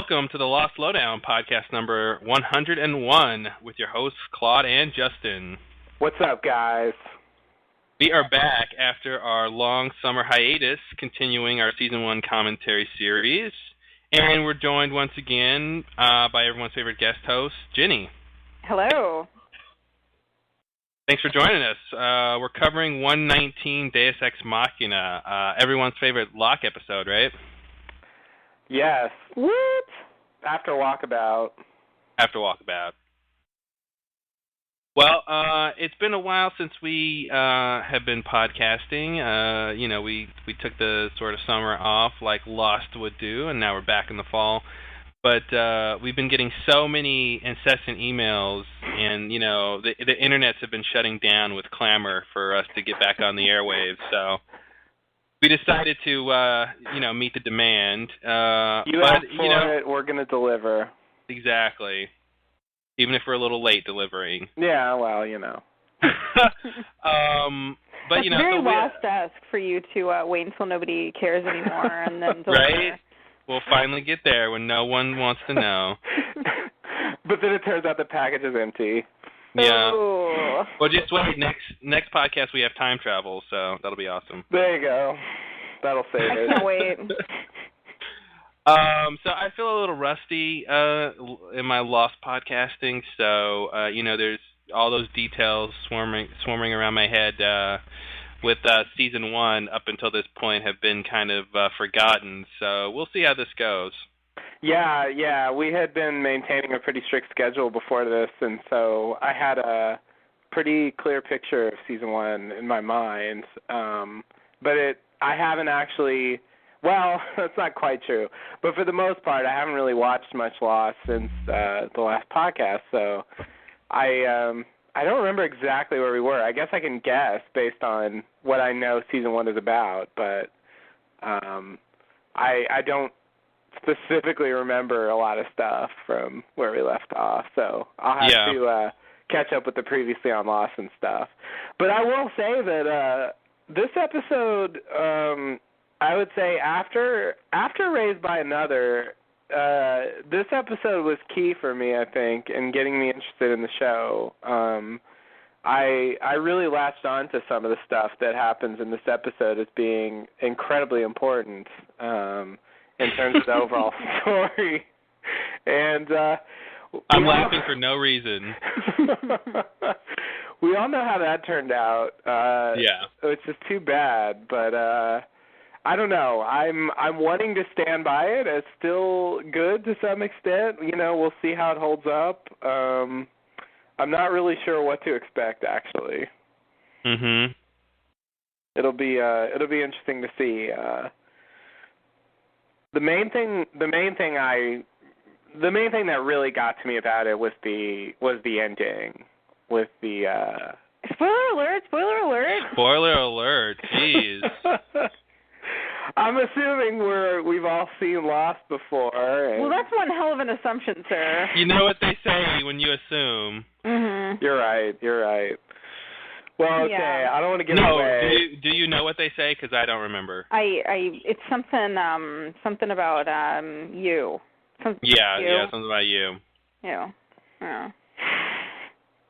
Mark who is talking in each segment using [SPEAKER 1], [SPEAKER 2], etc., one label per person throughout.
[SPEAKER 1] welcome to the Lost Lowdown podcast number 101 with your hosts Claude and Justin.
[SPEAKER 2] What's up, guys?
[SPEAKER 1] We are back after our long summer hiatus, continuing our Season 1 commentary series, and we're joined once again by everyone's favorite guest host, Ginny.
[SPEAKER 3] Hello.
[SPEAKER 1] Thanks for joining us. We're covering 119 Deus Ex Machina, everyone's favorite Locke episode, right?
[SPEAKER 2] Yes.
[SPEAKER 3] What?
[SPEAKER 2] After Walkabout.
[SPEAKER 1] Well, it's been a while since we have been podcasting. We took the sort of summer off like Lost would do, and now we're back in the fall. But we've been getting so many incessant emails, and, the internets have been shutting down with clamor for us to get back on the airwaves, so we decided to, meet the demand.
[SPEAKER 2] You asked for it, we're going to deliver.
[SPEAKER 1] Exactly. Even if we're a little late delivering.
[SPEAKER 2] Yeah, well,
[SPEAKER 1] But,
[SPEAKER 3] it's very Lost-esque for you to wait until nobody cares anymore and then deliver.
[SPEAKER 1] Right? We'll finally get there when no one wants to know.
[SPEAKER 2] But then it turns out the package is empty.
[SPEAKER 1] Yeah.
[SPEAKER 3] Ooh.
[SPEAKER 1] Well, just wait. Next podcast we have time travel, so that'll be awesome.
[SPEAKER 2] There you go. That'll save it.
[SPEAKER 3] I can't wait.
[SPEAKER 1] So I feel a little rusty in my Lost podcasting. So there's all those details swarming around my head with Season 1 up until this point have been kind of forgotten. So we'll see how this goes.
[SPEAKER 2] Yeah, we had been maintaining a pretty strict schedule before this, and so I had a pretty clear picture of Season 1 in my mind. But I haven't actually, well, that's not quite true, but for the most part, I haven't really watched much Lost since the last podcast, so I don't remember exactly where we were. I guess I can guess based on what I know Season 1 is about, but I don't specifically remember a lot of stuff from where we left off, so I'll have to catch up with the previously on Lost and stuff. But I will say that this episode, I would say after Raised by Another, this episode was key for me, I think, in getting me interested in the show. I really latched on to some of the stuff that happens in this episode as being incredibly important in terms of the overall story. And
[SPEAKER 1] I'm laughing for no reason.
[SPEAKER 2] We all know how that turned out.
[SPEAKER 1] Yeah.
[SPEAKER 2] It's just too bad, but I don't know. I'm wanting to stand by it as still good to some extent. We'll see how it holds up. I'm not really sure what to expect, actually.
[SPEAKER 1] Mhm.
[SPEAKER 2] It'll be interesting to see. The main thing that really got to me about it was the ending with the
[SPEAKER 3] Spoiler alert.
[SPEAKER 1] Jeez.
[SPEAKER 2] I'm assuming we've all seen Lost before.
[SPEAKER 3] Well, that's one hell of an assumption, sir.
[SPEAKER 1] You know what they say when you assume.
[SPEAKER 3] Mhm.
[SPEAKER 2] You're right. Well, okay,
[SPEAKER 3] Yeah.
[SPEAKER 2] I don't want to give it away.
[SPEAKER 1] Do you know what they say? Because I don't remember.
[SPEAKER 3] It's something about you.
[SPEAKER 1] Yeah, something about you.
[SPEAKER 3] Yeah.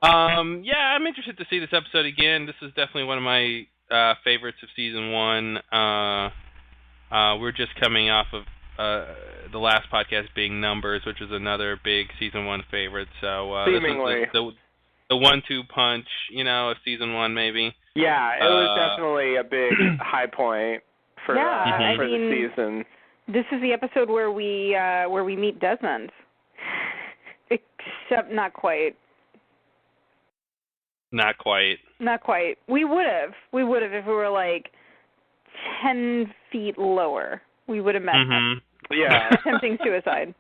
[SPEAKER 1] I'm interested to see this episode again. This is definitely one of my favorites of Season 1. We're just coming off of the last podcast being Numbers, which was another big Season 1 favorite. So
[SPEAKER 2] seemingly. This
[SPEAKER 1] is the 1-2 punch, of Season 1 maybe.
[SPEAKER 2] Yeah, it was definitely a big high point for the season.
[SPEAKER 3] This is the episode where we meet Desmond. Except not quite.
[SPEAKER 1] Not quite.
[SPEAKER 3] We would have if we were like 10 feet lower. We would have met him.
[SPEAKER 2] Yeah.
[SPEAKER 3] Attempting suicide.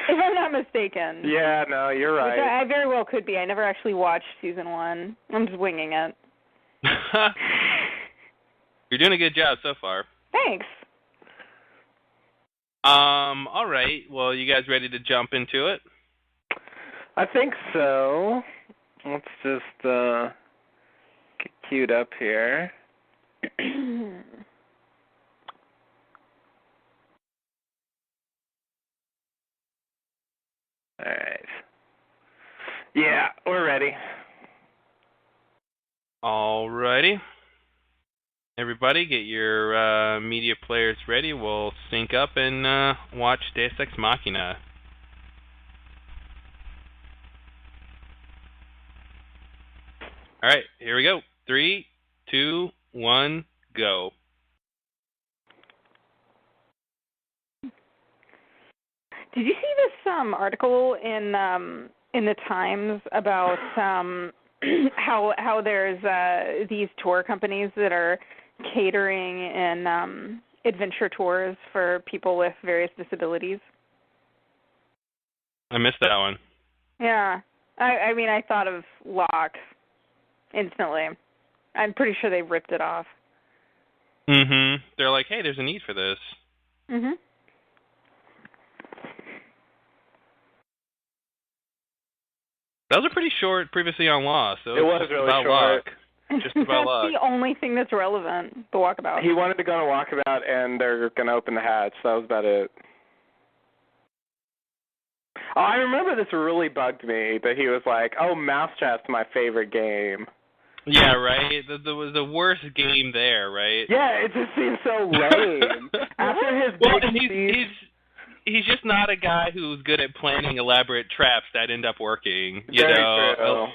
[SPEAKER 3] If I'm not mistaken.
[SPEAKER 2] Yeah, no, you're right.
[SPEAKER 3] Which I very well could be. I never actually watched Season 1. I'm just winging it.
[SPEAKER 1] You're doing a good job so far.
[SPEAKER 3] Thanks.
[SPEAKER 1] All right. Well, you guys ready to jump into it?
[SPEAKER 2] I think so. Let's just get queued up here. All right. Yeah, we're ready.
[SPEAKER 1] Alrighty. Everybody, get your media players ready. We'll sync up and watch Deus Ex Machina. Alright, here we go. 3, 2, 1, go.
[SPEAKER 3] Did you see this article in the Times about how there's these tour companies that are catering and adventure tours for people with various disabilities?
[SPEAKER 1] I missed that one.
[SPEAKER 3] Yeah. I mean, I thought of Locke instantly. I'm pretty sure they ripped it off.
[SPEAKER 1] Mm-hmm. They're like, hey, there's a need for this.
[SPEAKER 3] Mm-hmm.
[SPEAKER 1] That was a pretty short previously on Lost. So
[SPEAKER 2] it was really short.
[SPEAKER 1] Locke. Just about Locke.
[SPEAKER 3] That's the only thing that's relevant, the walkabout.
[SPEAKER 2] He wanted to go on a walkabout, and they're going to open the hatch. So that was about it. Oh, I remember this really bugged me, that he was like, oh, Mousetrap's my favorite game.
[SPEAKER 1] Yeah, right? The worst game there, right?
[SPEAKER 2] Yeah, it just seems so lame. After his
[SPEAKER 1] big he's just not a guy who's good at planning elaborate traps that end up working.
[SPEAKER 2] Very true.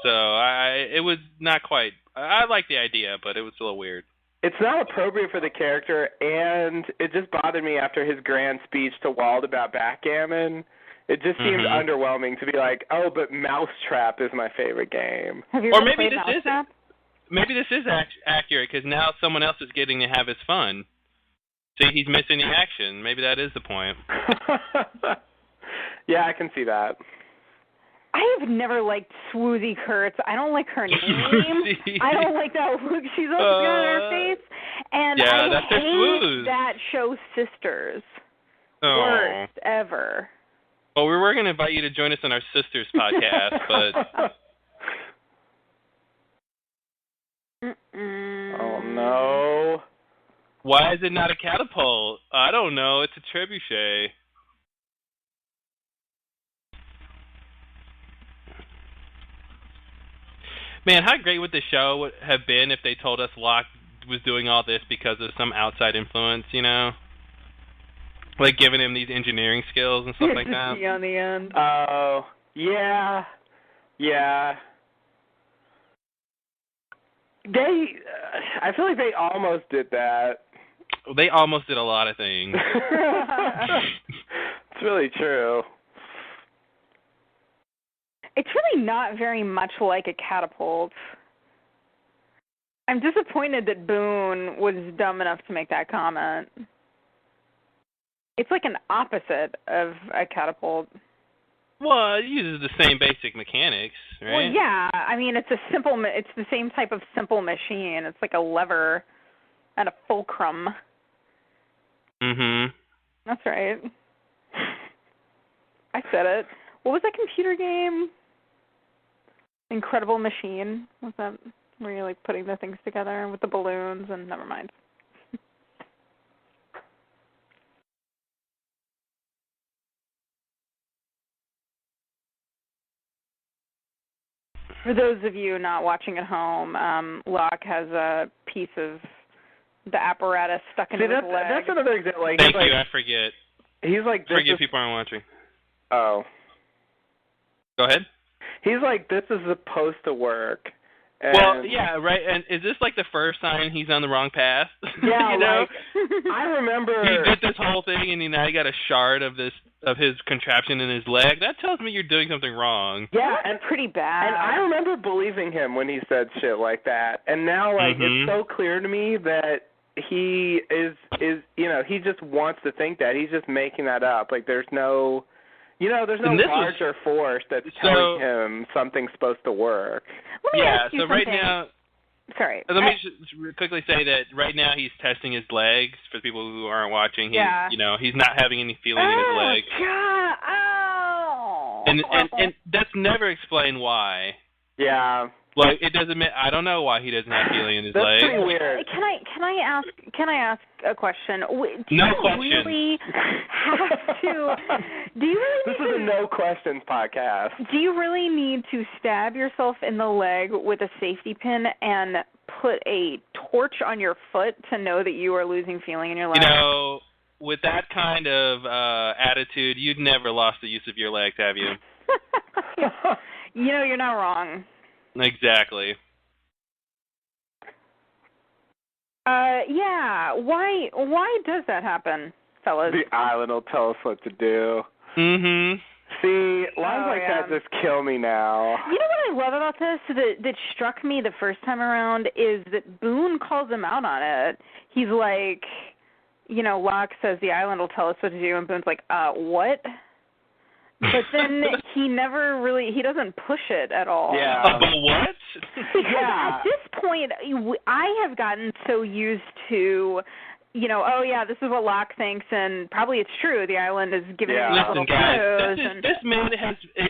[SPEAKER 1] So it was not quite. I like the idea, but it was a little weird.
[SPEAKER 2] It's not appropriate for the character, and it just bothered me after his grand speech to Wald about backgammon. It just seemed underwhelming to be like, oh, but Mousetrap is my favorite game.
[SPEAKER 3] Have you
[SPEAKER 1] or
[SPEAKER 3] ever
[SPEAKER 1] maybe
[SPEAKER 3] played Mousetrap?
[SPEAKER 1] Maybe this is accurate because now someone else is getting to have his fun. See, he's missing the action. Maybe that is the point.
[SPEAKER 2] Yeah, I can see that.
[SPEAKER 3] I have never liked Swoozy Kurtz. I don't like her name. I don't like that look she's got on her face. And I hate that show Sisters. Worst ever.
[SPEAKER 1] Well, we were going to invite you to join us on our Sisters podcast, but...
[SPEAKER 2] Oh, no.
[SPEAKER 1] Why is it not a catapult? I don't know. It's a trebuchet. Man, how great would the show have been if they told us Locke was doing all this because of some outside influence, you know? Like giving him these engineering skills and stuff like that.
[SPEAKER 3] On the end.
[SPEAKER 2] Oh, yeah. Yeah. I feel like they almost did that.
[SPEAKER 1] They almost did a lot of things.
[SPEAKER 2] It's really true.
[SPEAKER 3] It's really not very much like a catapult. I'm disappointed that Boone was dumb enough to make that comment. It's like an opposite of a catapult.
[SPEAKER 1] Well, it uses the same basic mechanics, right?
[SPEAKER 3] Well, yeah. I mean, it's the same type of simple machine. It's like a lever and a fulcrum.
[SPEAKER 1] Mm-hmm.
[SPEAKER 3] That's right. I said it. What was that computer game? Incredible Machine. Was that where you're like putting the things together with the balloons and never mind. For those of you not watching at home, Locke has a piece of the apparatus stuck in his leg.
[SPEAKER 2] That's another example. Like,
[SPEAKER 1] Thank you, I forget.
[SPEAKER 2] He's like,
[SPEAKER 1] forget people aren't watching.
[SPEAKER 2] Oh.
[SPEAKER 1] Go ahead.
[SPEAKER 2] He's like, this is supposed to work. And
[SPEAKER 1] well, yeah, right. And is this like the first sign he's on the wrong path?
[SPEAKER 2] Yeah,
[SPEAKER 1] you know?
[SPEAKER 2] like, I remember
[SPEAKER 1] he did this whole thing, and now he got a shard of his contraption in his leg. That tells me you're doing something wrong.
[SPEAKER 2] Yeah,
[SPEAKER 3] and pretty bad.
[SPEAKER 2] And I remember believing him when he said shit like that. And now, like, it's so clear to me that he is you know, he just wants to think that. He's just making that up. Like, there's no larger force that's telling him something's supposed to work.
[SPEAKER 1] So right now...
[SPEAKER 3] Sorry.
[SPEAKER 1] Let me just quickly say that right now he's testing his legs. For people who aren't watching, you know, he's not having any feeling in his legs.
[SPEAKER 3] God. Oh.
[SPEAKER 1] And that's never explained why.
[SPEAKER 2] Yeah.
[SPEAKER 1] Like, it doesn't mean, I don't know why he doesn't have feeling in his legs.
[SPEAKER 2] That's pretty weird.
[SPEAKER 3] Can I ask a question?
[SPEAKER 1] No question.
[SPEAKER 3] Really have to Do you really
[SPEAKER 2] This is a no questions podcast.
[SPEAKER 3] Do you really need to stab yourself in the leg with a safety pin and put a torch on your foot to know that you are losing feeling in your leg?
[SPEAKER 1] You know, with that kind of attitude, you'd never lost the use of your legs, have you?
[SPEAKER 3] You know, you're not wrong.
[SPEAKER 1] Exactly.
[SPEAKER 3] Yeah. Why does that happen, fellas?
[SPEAKER 2] The island will tell us what to do.
[SPEAKER 1] Mm-hmm.
[SPEAKER 2] See, lines like that just kill me now.
[SPEAKER 3] You know what I love about this that struck me the first time around is that Boone calls him out on it. He's like, you know, Locke says the island will tell us what to do, and Boone's like, what? But then he doesn't push it at all.
[SPEAKER 2] Yeah.
[SPEAKER 1] But what?
[SPEAKER 3] Because at this point, I have gotten so used to, you know, oh yeah, this is what Locke thinks, and probably it's true. The island is giving me little clues.
[SPEAKER 1] This man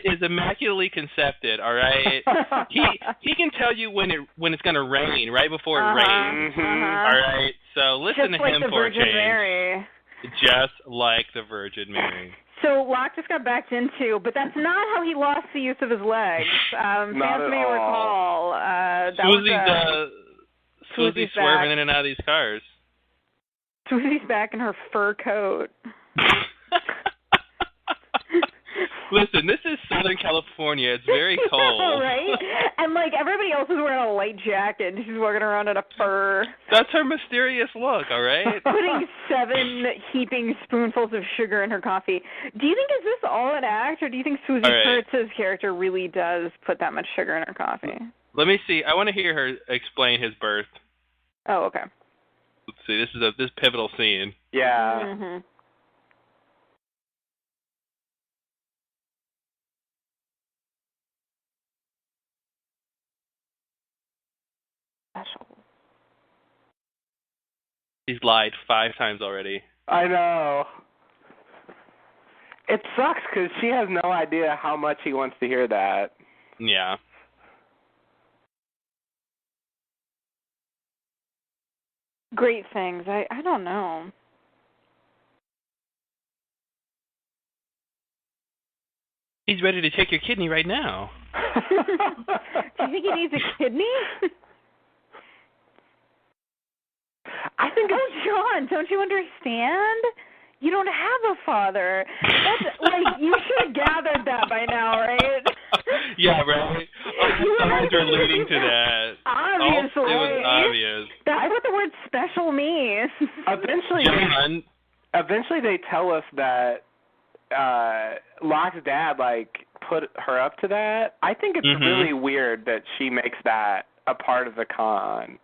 [SPEAKER 1] is immaculately concepted. All right, he can tell you when it's going to rain right before it rains. All right, so listen
[SPEAKER 3] just
[SPEAKER 1] to
[SPEAKER 3] like
[SPEAKER 1] him
[SPEAKER 3] the
[SPEAKER 1] for a
[SPEAKER 3] Virgin
[SPEAKER 1] change.
[SPEAKER 3] Mary.
[SPEAKER 1] Just like the Virgin Mary.
[SPEAKER 3] So Locke just got backed into, but that's not how he lost the use of his legs. Fans may recall.
[SPEAKER 1] Swoozy's swerving in and out of these cars.
[SPEAKER 3] Swoozy's back in her fur coat.
[SPEAKER 1] Listen, this is Southern California. It's very cold.
[SPEAKER 3] Right? And, like, everybody else is wearing a light jacket, and she's walking around in a fur.
[SPEAKER 1] That's her mysterious look, all right?
[SPEAKER 3] Putting 7 heaping spoonfuls of sugar in her coffee. Do you think, is this all an act, or do you think Swoozy Kurtz's character really does put that much sugar in her coffee?
[SPEAKER 1] Let me see. I want to hear her explain his birth.
[SPEAKER 3] Oh, okay.
[SPEAKER 1] Let's see. This is this pivotal scene.
[SPEAKER 2] Yeah.
[SPEAKER 3] Mm-hmm. Special.
[SPEAKER 1] He's lied 5 times already.
[SPEAKER 2] I know. It sucks because she has no idea how much he wants to hear that.
[SPEAKER 1] Yeah.
[SPEAKER 3] Great things. I don't know.
[SPEAKER 1] He's ready to take your kidney right now.
[SPEAKER 3] Do you think he needs a kidney?
[SPEAKER 2] I think
[SPEAKER 3] John, don't you understand? You don't have a father. That's like, you should have gathered that by now, right?
[SPEAKER 1] Yeah, right. All signs are leading to that.
[SPEAKER 3] Obviously.
[SPEAKER 1] It was obvious.
[SPEAKER 3] That's what the word special means.
[SPEAKER 2] Eventually they tell us that Locke's dad, like, put her up to that. I think it's really weird that she makes that a part of the con.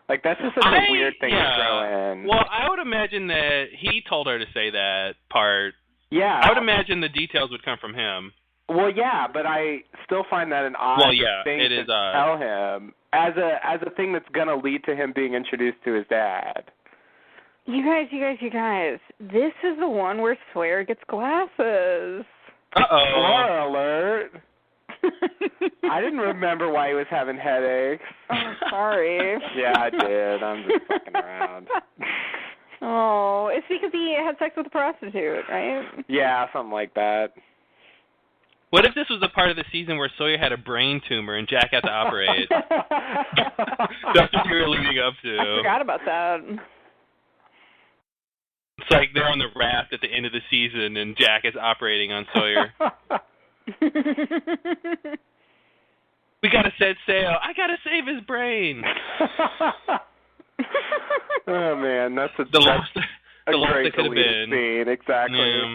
[SPEAKER 2] Like, that's just such a weird thing to throw in.
[SPEAKER 1] Well, I would imagine that he told her to say that part.
[SPEAKER 2] Yeah.
[SPEAKER 1] I would imagine the details would come from him.
[SPEAKER 2] Well, yeah, but I still find that an odd thing to tell him as a thing that's going to lead to him being introduced to his dad.
[SPEAKER 3] You guys. This is the one where Sawyer gets glasses.
[SPEAKER 1] Uh-oh.
[SPEAKER 2] Spoiler alert. I didn't remember why he was having headaches.
[SPEAKER 3] Oh, sorry.
[SPEAKER 2] Yeah, I did. I'm just fucking around.
[SPEAKER 3] Oh, it's because he had sex with a prostitute, right?
[SPEAKER 2] Yeah, something like that.
[SPEAKER 1] What if this was a part of the season where Sawyer had a brain tumor and Jack had to operate? That's what you were leading up to.
[SPEAKER 3] I forgot about that.
[SPEAKER 1] It's like they're on the raft at the end of the season and Jack is operating on Sawyer. We gotta set sail. I gotta save his brain.
[SPEAKER 2] Oh man, that's a
[SPEAKER 1] great
[SPEAKER 2] could have been scene. Exactly.
[SPEAKER 1] Yeah.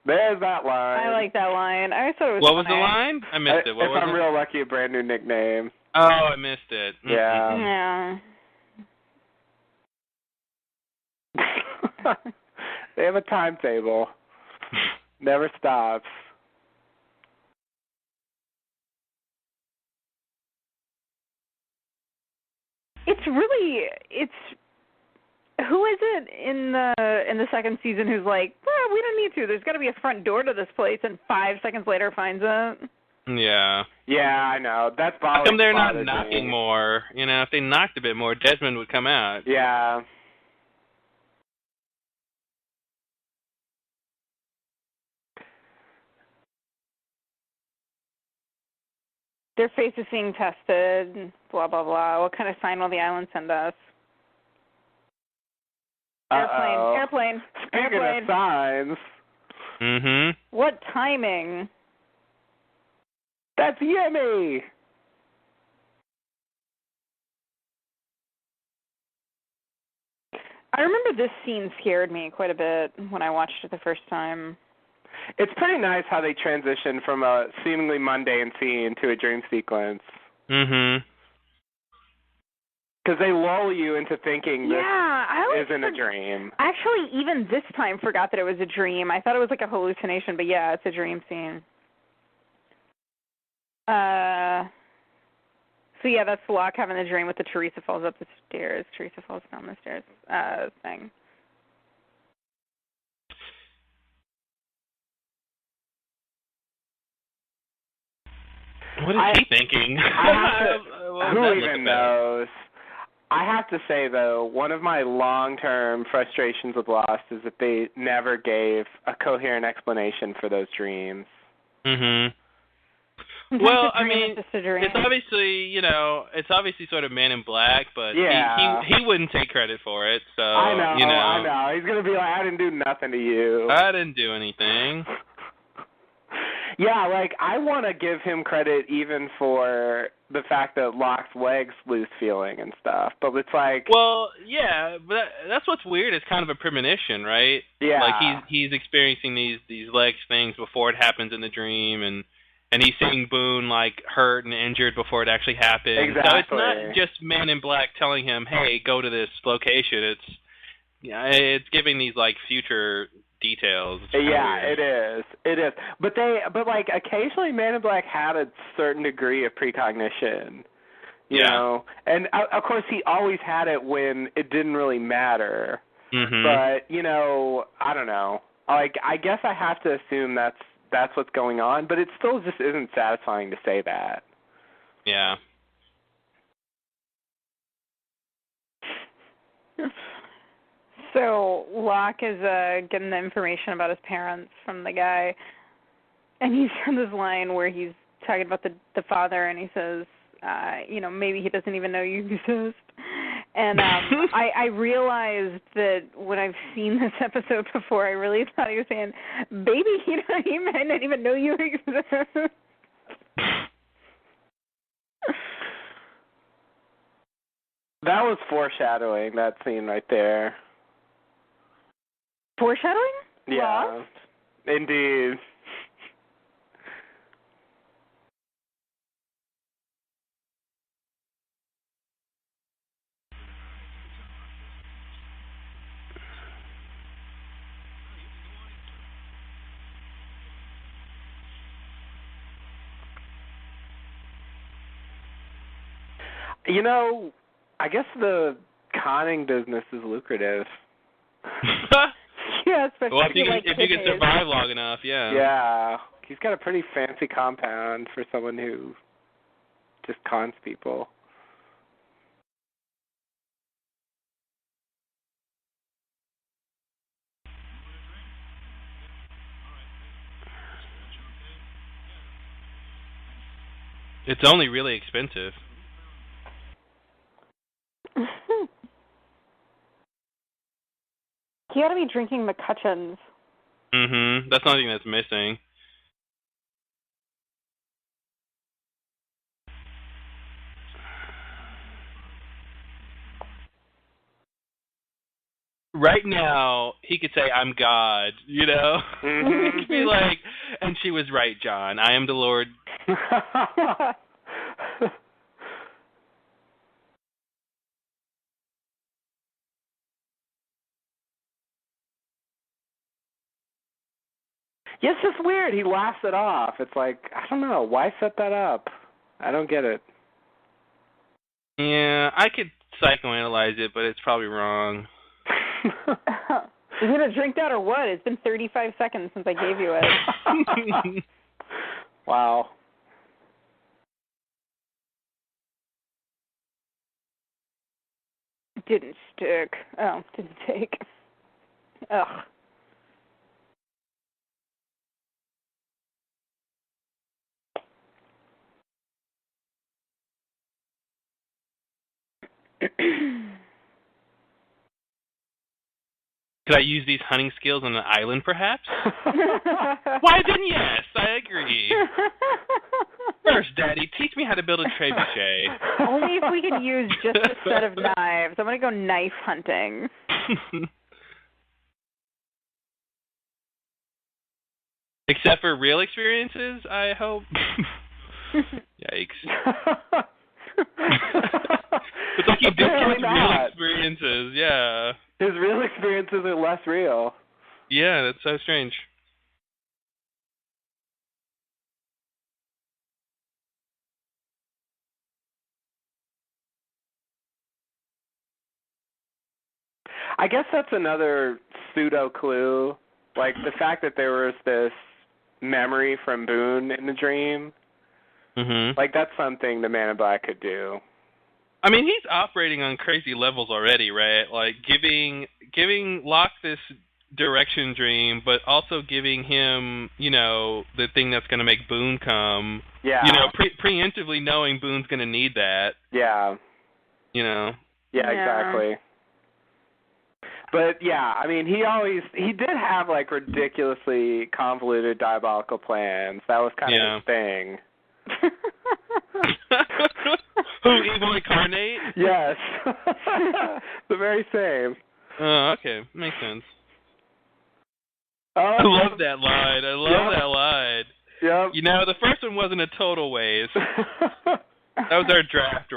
[SPEAKER 2] There's that line.
[SPEAKER 3] I like that line. I thought it was.
[SPEAKER 1] What was the line? I missed it. What was
[SPEAKER 2] I'm real lucky, a brand new nickname.
[SPEAKER 1] Oh, I missed it.
[SPEAKER 2] Yeah.
[SPEAKER 3] Yeah.
[SPEAKER 2] They have a timetable. Never stops.
[SPEAKER 3] Who is it in the second season who's like, well, we don't need to. There's got to be a front door to this place, and 5 seconds later finds it.
[SPEAKER 1] Yeah.
[SPEAKER 2] Yeah, I know. That's bothering.
[SPEAKER 1] How come they're not knocking more? You know, if they knocked a bit more, Desmond would come out.
[SPEAKER 2] Yeah.
[SPEAKER 3] Their face is being tested, blah, blah, blah. What kind of sign will the island send us? Airplane.
[SPEAKER 2] Speaking of signs.
[SPEAKER 3] What timing?
[SPEAKER 2] That's Yemi!
[SPEAKER 3] I remember this scene scared me quite a bit when I watched it the first time.
[SPEAKER 2] It's pretty nice how they transition from a seemingly mundane scene to a dream sequence. Because they lull you into thinking this isn't a dream.
[SPEAKER 3] I actually, even this time, forgot that it was a dream. I thought it was like a hallucination, but yeah, it's a dream scene. So yeah, that's Locke having the dream with the Teresa falls up the stairs, Teresa falls down the stairs thing.
[SPEAKER 1] What is he thinking?
[SPEAKER 2] Who even knows? I have to say, though, one of my long-term frustrations with Lost is that they never gave a coherent explanation for those dreams.
[SPEAKER 1] Well, I mean, it's obviously sort of Man in Black, but he wouldn't take credit for it. So
[SPEAKER 2] I know. He's gonna be like, I didn't do nothing to you.
[SPEAKER 1] I didn't do anything.
[SPEAKER 2] Yeah, like, I want to give him credit even for the fact that Locke's legs lose feeling and stuff, but it's like...
[SPEAKER 1] Well, yeah, but that's what's weird. It's kind of a premonition, right?
[SPEAKER 2] Yeah.
[SPEAKER 1] Like, he's experiencing these legs things before it happens in the dream, and he's seeing Boone, like, hurt and injured before it actually happened.
[SPEAKER 2] Exactly.
[SPEAKER 1] So it's not just Man in Black telling him, hey, go to this location. It's giving these, like, future... details.
[SPEAKER 2] Yeah, it is. But like occasionally Man in Black had a certain degree of precognition. You know? And of course he always had it when it didn't really matter. But, I don't know. Like, I guess I have to assume that's what's going on, but it still just isn't satisfying to say that.
[SPEAKER 1] Yeah.
[SPEAKER 3] So Locke is getting the information about his parents from the guy, and he's got this line where he's talking about the father, and he says, maybe he doesn't even know you exist. And I realized that when I've seen this episode before, I really thought he was saying, baby, he might not even know you exist.
[SPEAKER 2] That was foreshadowing, that scene right there.
[SPEAKER 3] Foreshadowing?
[SPEAKER 2] Yeah,
[SPEAKER 3] Lost?
[SPEAKER 2] Indeed. I guess the conning business is lucrative.
[SPEAKER 3] Yeah, especially
[SPEAKER 1] if you can survive long enough, yeah.
[SPEAKER 2] Yeah, he's got a pretty fancy compound for someone who just cons people.
[SPEAKER 1] It's only really expensive.
[SPEAKER 3] You gotta be drinking McCutcheons.
[SPEAKER 1] That's something that's missing. Right now, he could say, I'm God, He could be like, and she was right, John. I am the Lord.
[SPEAKER 2] Yeah, it's just weird. He laughs it off. It's like, I don't know. Why set that up? I don't get it.
[SPEAKER 3] Yeah,
[SPEAKER 1] I could psychoanalyze it, but it's probably wrong.
[SPEAKER 3] You gonna drink that or what? It's been 35 seconds since I gave you it.
[SPEAKER 2] Wow.
[SPEAKER 3] Didn't stick. Oh, didn't take. Ugh.
[SPEAKER 1] Could I use these hunting skills on an island, perhaps? Why then, yes, I agree. First, Daddy, teach me how to build a trebuchet.
[SPEAKER 3] Only if we can use just a set of knives. I'm going to go knife hunting.
[SPEAKER 1] Except for real experiences, I hope. Yikes. It's like he discounts real experiences, yeah.
[SPEAKER 2] His real experiences are less real.
[SPEAKER 1] Yeah, that's so strange.
[SPEAKER 2] I guess that's another pseudo clue. Like the fact that there was this memory from Boone in the dream.
[SPEAKER 1] Mm-hmm.
[SPEAKER 2] Like that's something the Man in Black could do.
[SPEAKER 1] I mean, he's operating on crazy levels already, right? Like giving Locke this direction dream, but also giving him, the thing that's going to make Boone come.
[SPEAKER 2] Yeah.
[SPEAKER 1] Preemptively knowing Boone's going to need that.
[SPEAKER 2] Yeah.
[SPEAKER 1] Yeah,
[SPEAKER 2] exactly. But yeah, I mean, he did have like ridiculously convoluted diabolical plans. That was kind of his thing.
[SPEAKER 1] Who, Evil Incarnate?
[SPEAKER 2] Yes. The very same.
[SPEAKER 1] Oh, okay. Makes sense.
[SPEAKER 2] Oh,
[SPEAKER 1] I love that line. I love that line.
[SPEAKER 2] Yep.
[SPEAKER 1] The first one wasn't a total waste. That was our draft.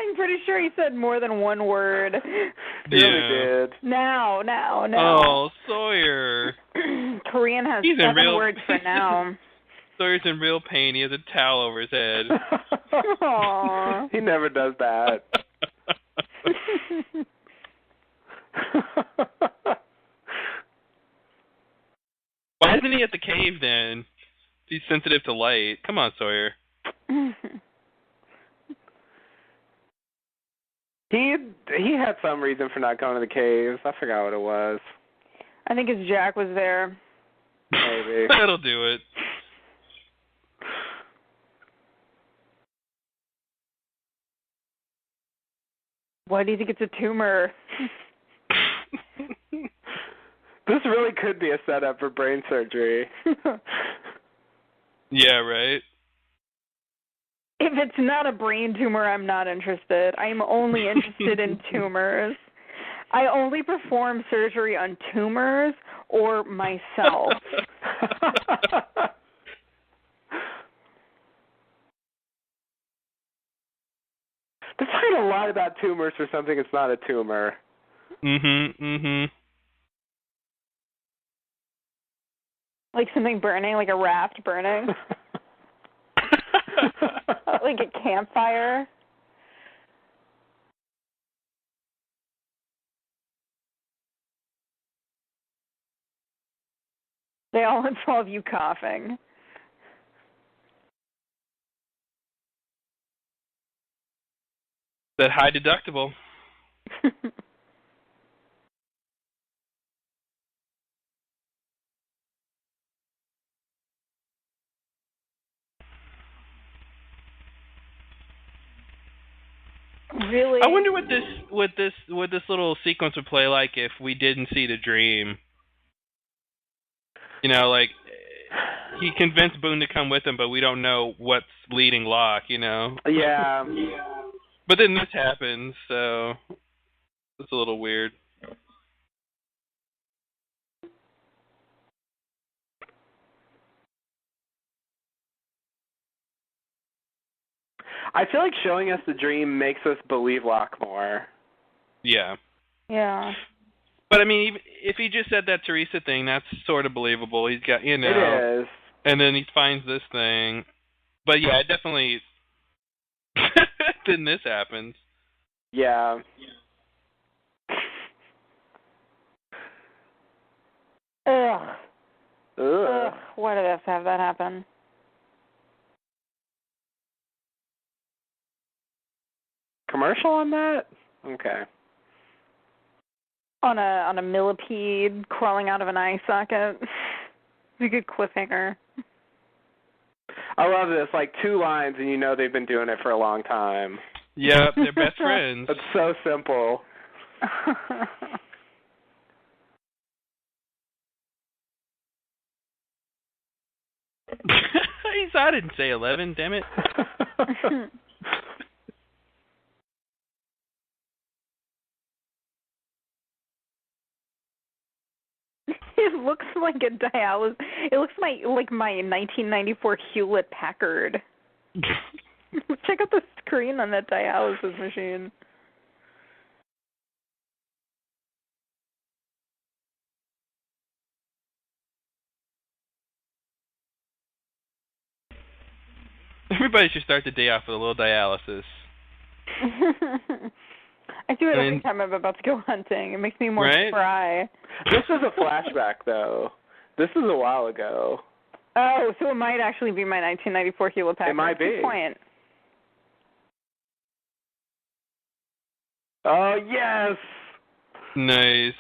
[SPEAKER 3] I'm pretty sure he said more than one word.
[SPEAKER 2] He really did.
[SPEAKER 3] Now.
[SPEAKER 1] Oh, Sawyer.
[SPEAKER 3] Korean has 7 words for now.
[SPEAKER 1] Sawyer's in real pain. He has a towel over his head.
[SPEAKER 3] Aww.
[SPEAKER 2] He never does that.
[SPEAKER 1] Why isn't he at the cave then? He's sensitive to light. Come on, Sawyer.
[SPEAKER 2] He had some reason for not going to the caves. I forgot what it was.
[SPEAKER 3] I think his Jack was there.
[SPEAKER 2] Maybe.
[SPEAKER 1] That'll do it.
[SPEAKER 3] Why do you think it's a tumor?
[SPEAKER 2] This really could be a setup for brain surgery.
[SPEAKER 1] Yeah, right?
[SPEAKER 3] If it's not a brain tumor, I'm not interested. I'm only interested in tumors. I only perform surgery on tumors or myself.
[SPEAKER 2] That's saying a lot about tumors for something that's not a tumor.
[SPEAKER 3] Like something burning, like a raft burning. Like a campfire. They all involve you coughing.
[SPEAKER 1] That high deductible.
[SPEAKER 3] Really?
[SPEAKER 1] I wonder what this little sequence would play like if we didn't see the dream. Like he convinced Boone to come with him, but we don't know what's leading Locke.
[SPEAKER 2] Yeah.
[SPEAKER 1] But then this happens, so it's a little weird.
[SPEAKER 2] I feel like showing us the dream makes us believe Locke more.
[SPEAKER 1] Yeah.
[SPEAKER 3] Yeah.
[SPEAKER 1] But I mean, even if he just said that Teresa thing, that's sort of believable. He's got,
[SPEAKER 2] It is.
[SPEAKER 1] And then he finds this thing. But yeah, it definitely. Then this happens.
[SPEAKER 2] Yeah.
[SPEAKER 3] Ugh. Why did us have that happen?
[SPEAKER 2] Commercial on that? Okay.
[SPEAKER 3] On a millipede crawling out of an eye socket. It's a good cliffhanger.
[SPEAKER 2] I love this. Like 2 lines, and you know they've been doing it for a long time.
[SPEAKER 1] Yep, they're best friends.
[SPEAKER 2] It's so simple.
[SPEAKER 1] I didn't say 11, damn it.
[SPEAKER 3] It looks like a dialysis. It looks like my 1994 Hewlett Packard. Check out the screen on that dialysis machine.
[SPEAKER 1] Everybody should start the day off with a little dialysis.
[SPEAKER 3] I do it every time I'm about to go hunting. It makes me more spry.
[SPEAKER 2] This is a flashback, though. This is a while ago.
[SPEAKER 3] Oh, so it might actually be my 1994 Hewlett Packard.
[SPEAKER 2] It might be.
[SPEAKER 3] Good point.
[SPEAKER 2] Oh, yes!
[SPEAKER 1] Nice.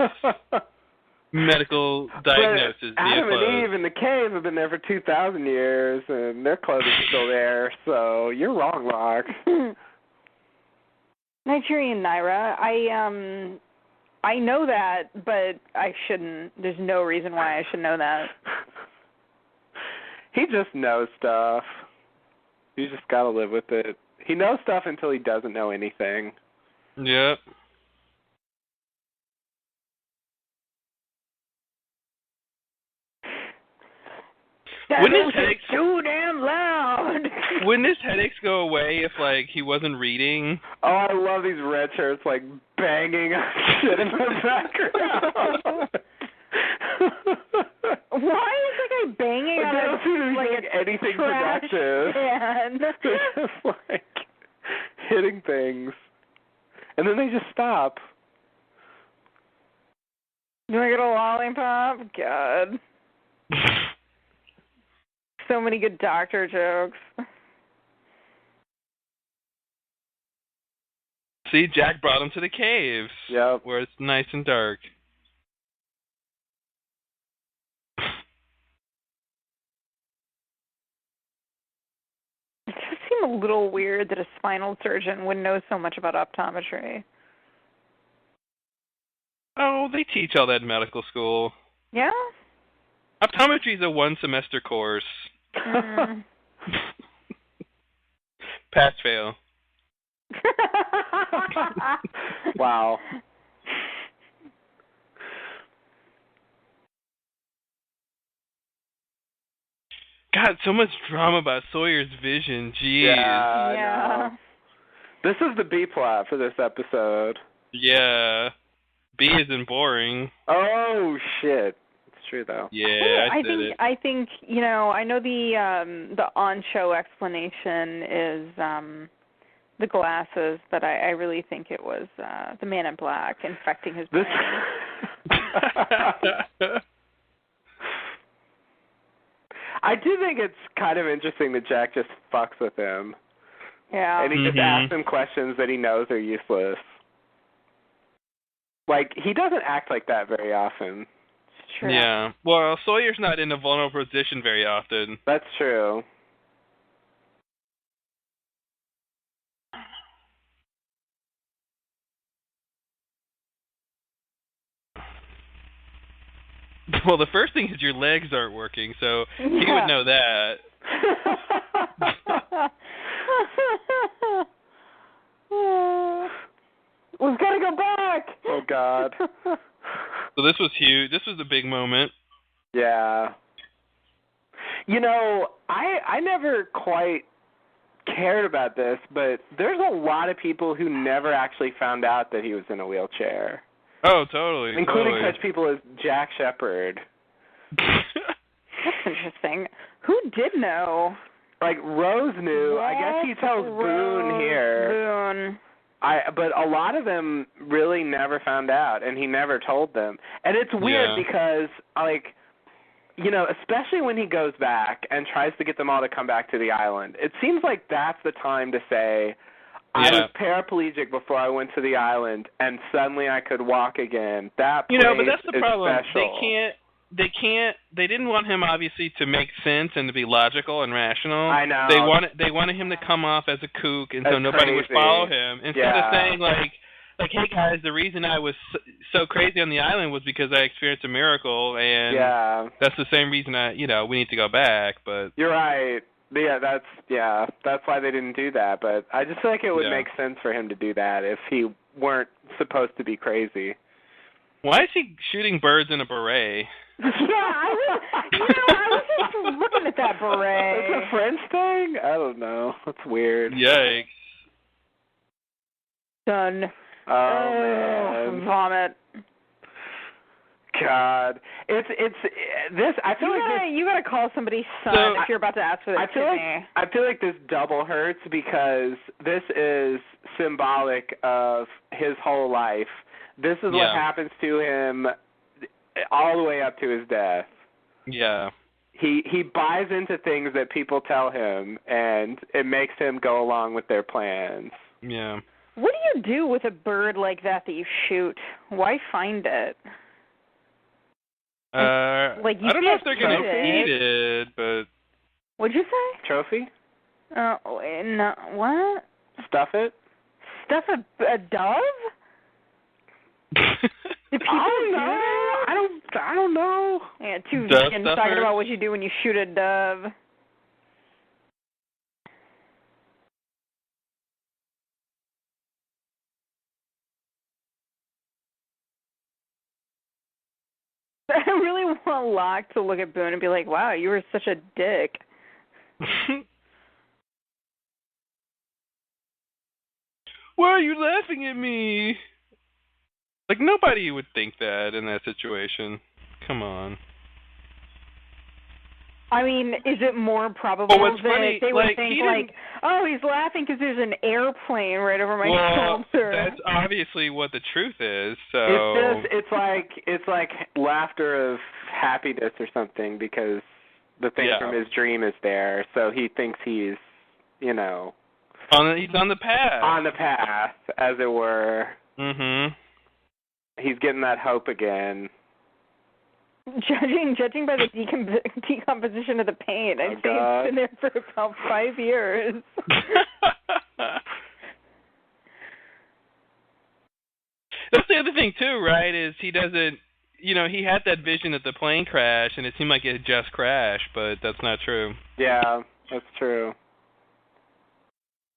[SPEAKER 1] Medical diagnosis.
[SPEAKER 2] Adam and Eve in the cave have been there for 2,000 years, and their clothes are still there, so you're wrong, Locke.
[SPEAKER 3] Nigerian Naira. I know that, but I shouldn't. There's no reason why I should know that.
[SPEAKER 2] He just knows stuff. You just gotta live with it. He knows stuff until he doesn't know anything.
[SPEAKER 1] Yep.
[SPEAKER 3] Wouldn't his headaches too damn loud?
[SPEAKER 1] Wouldn't his headaches go away if he wasn't reading?
[SPEAKER 2] Oh, I love these red shirts banging on shit in the background.
[SPEAKER 3] Why is the guy banging on
[SPEAKER 2] anything
[SPEAKER 3] trash
[SPEAKER 2] productive?
[SPEAKER 3] can?
[SPEAKER 2] They're just hitting things, and then they just stop.
[SPEAKER 3] You want to get a lollipop? God. So many good doctor jokes.
[SPEAKER 1] See, Jack brought him to the caves.
[SPEAKER 2] Yep.
[SPEAKER 1] Where it's nice and dark.
[SPEAKER 3] It does seem a little weird that a spinal surgeon would know so much about optometry.
[SPEAKER 1] Oh, they teach all that in medical school.
[SPEAKER 3] Yeah?
[SPEAKER 1] Optometry is a 1-semester course.
[SPEAKER 3] Mm.
[SPEAKER 1] Pass, fail.
[SPEAKER 2] Wow.
[SPEAKER 1] God, so much drama about Sawyer's vision. Jeez.
[SPEAKER 2] Yeah. This is the B plot for this episode.
[SPEAKER 1] Yeah. B isn't boring.
[SPEAKER 2] Oh shit. It's true though.
[SPEAKER 1] Yeah, I
[SPEAKER 3] think I know the on-show explanation is the glasses, but I really think it was the Man in Black infecting his brain.
[SPEAKER 2] I do think it's kind of interesting that Jack just fucks with him.
[SPEAKER 3] Yeah.
[SPEAKER 2] And he just asks him questions that he knows are useless. He doesn't act like that very often.
[SPEAKER 3] It's true.
[SPEAKER 1] Yeah. Well, Sawyer's not in a vulnerable position very often.
[SPEAKER 2] That's true.
[SPEAKER 1] Well, the first thing is your legs aren't working, so he would know that.
[SPEAKER 3] We've got to go back.
[SPEAKER 2] Oh, God.
[SPEAKER 1] So this was huge. This was a big moment.
[SPEAKER 2] Yeah. I never quite cared about this, but there's a lot of people who never actually found out that he was in a wheelchair.
[SPEAKER 1] Oh, totally.
[SPEAKER 2] Including such people as Jack Shepherd.
[SPEAKER 3] That's interesting. Who did know?
[SPEAKER 2] Rose knew.
[SPEAKER 3] Yes,
[SPEAKER 2] I guess he tells Boone here.
[SPEAKER 3] Boone.
[SPEAKER 2] But a lot of them really never found out, and he never told them. And it's weird because, especially when he goes back and tries to get them all to come back to the island, it seems like that's the time to say, I was paraplegic before I went to the island, and suddenly I could walk again. That place
[SPEAKER 1] but that's the problem.
[SPEAKER 2] Special.
[SPEAKER 1] They didn't want him obviously to make sense and to be logical and rational.
[SPEAKER 2] I know.
[SPEAKER 1] They wanted him to come off as a kook, and so
[SPEAKER 2] That's
[SPEAKER 1] nobody
[SPEAKER 2] crazy.
[SPEAKER 1] would follow him. Instead of saying like, hey guys, the reason I was so crazy on the island was because I experienced a miracle, and that's the same reason we need to go back. But
[SPEAKER 2] you're right. That's why they didn't do that. But I just feel like it would make sense for him to do that if he weren't supposed to be crazy.
[SPEAKER 1] Why is he shooting birds in a beret?
[SPEAKER 3] I was just looking at that beret.
[SPEAKER 2] It's a French thing? I don't know. That's weird.
[SPEAKER 1] Yikes.
[SPEAKER 3] Done.
[SPEAKER 2] Oh, man.
[SPEAKER 3] Vomit.
[SPEAKER 2] God, it's this. I feel
[SPEAKER 3] you gotta call somebody's son if you're about to ask for this.
[SPEAKER 2] I feel like this double hurts because this is symbolic of his whole life. This is what happens to him all the way up to his death.
[SPEAKER 1] Yeah.
[SPEAKER 2] He buys into things that people tell him, and it makes him go along with their plans.
[SPEAKER 1] Yeah.
[SPEAKER 3] What do you do with a bird like that you shoot? Why find it?
[SPEAKER 1] I don't know if they're going to feed it, but...
[SPEAKER 3] What'd you say?
[SPEAKER 2] Trophy?
[SPEAKER 3] No, what?
[SPEAKER 2] Stuff it?
[SPEAKER 3] Stuff a dove? Do people do that?
[SPEAKER 2] I don't know.
[SPEAKER 3] Yeah, two vegans talking about what you do when you shoot a dove. I really want Locke to look at Boone and be like, wow, you were such a dick.
[SPEAKER 1] Why are you laughing at me? Like, nobody would think that in that situation. Come on.
[SPEAKER 3] I mean, is it more probable that they would think, oh, he's laughing because there's an airplane right over my shoulder?
[SPEAKER 1] That's obviously what the truth is. So
[SPEAKER 2] it's like laughter of happiness or something because the thing from his dream is there. So he thinks he's, he's
[SPEAKER 1] on the path.
[SPEAKER 2] On the path, as it were.
[SPEAKER 1] Mm-hmm.
[SPEAKER 2] He's getting that hope again.
[SPEAKER 3] Judging by the decomposition of the paint, I'd say it's been there for about 5 years.
[SPEAKER 1] That's the other thing, too, right, is he doesn't, he had that vision of the plane crash, and it seemed like it had just crashed, but that's not true.
[SPEAKER 2] Yeah, that's true.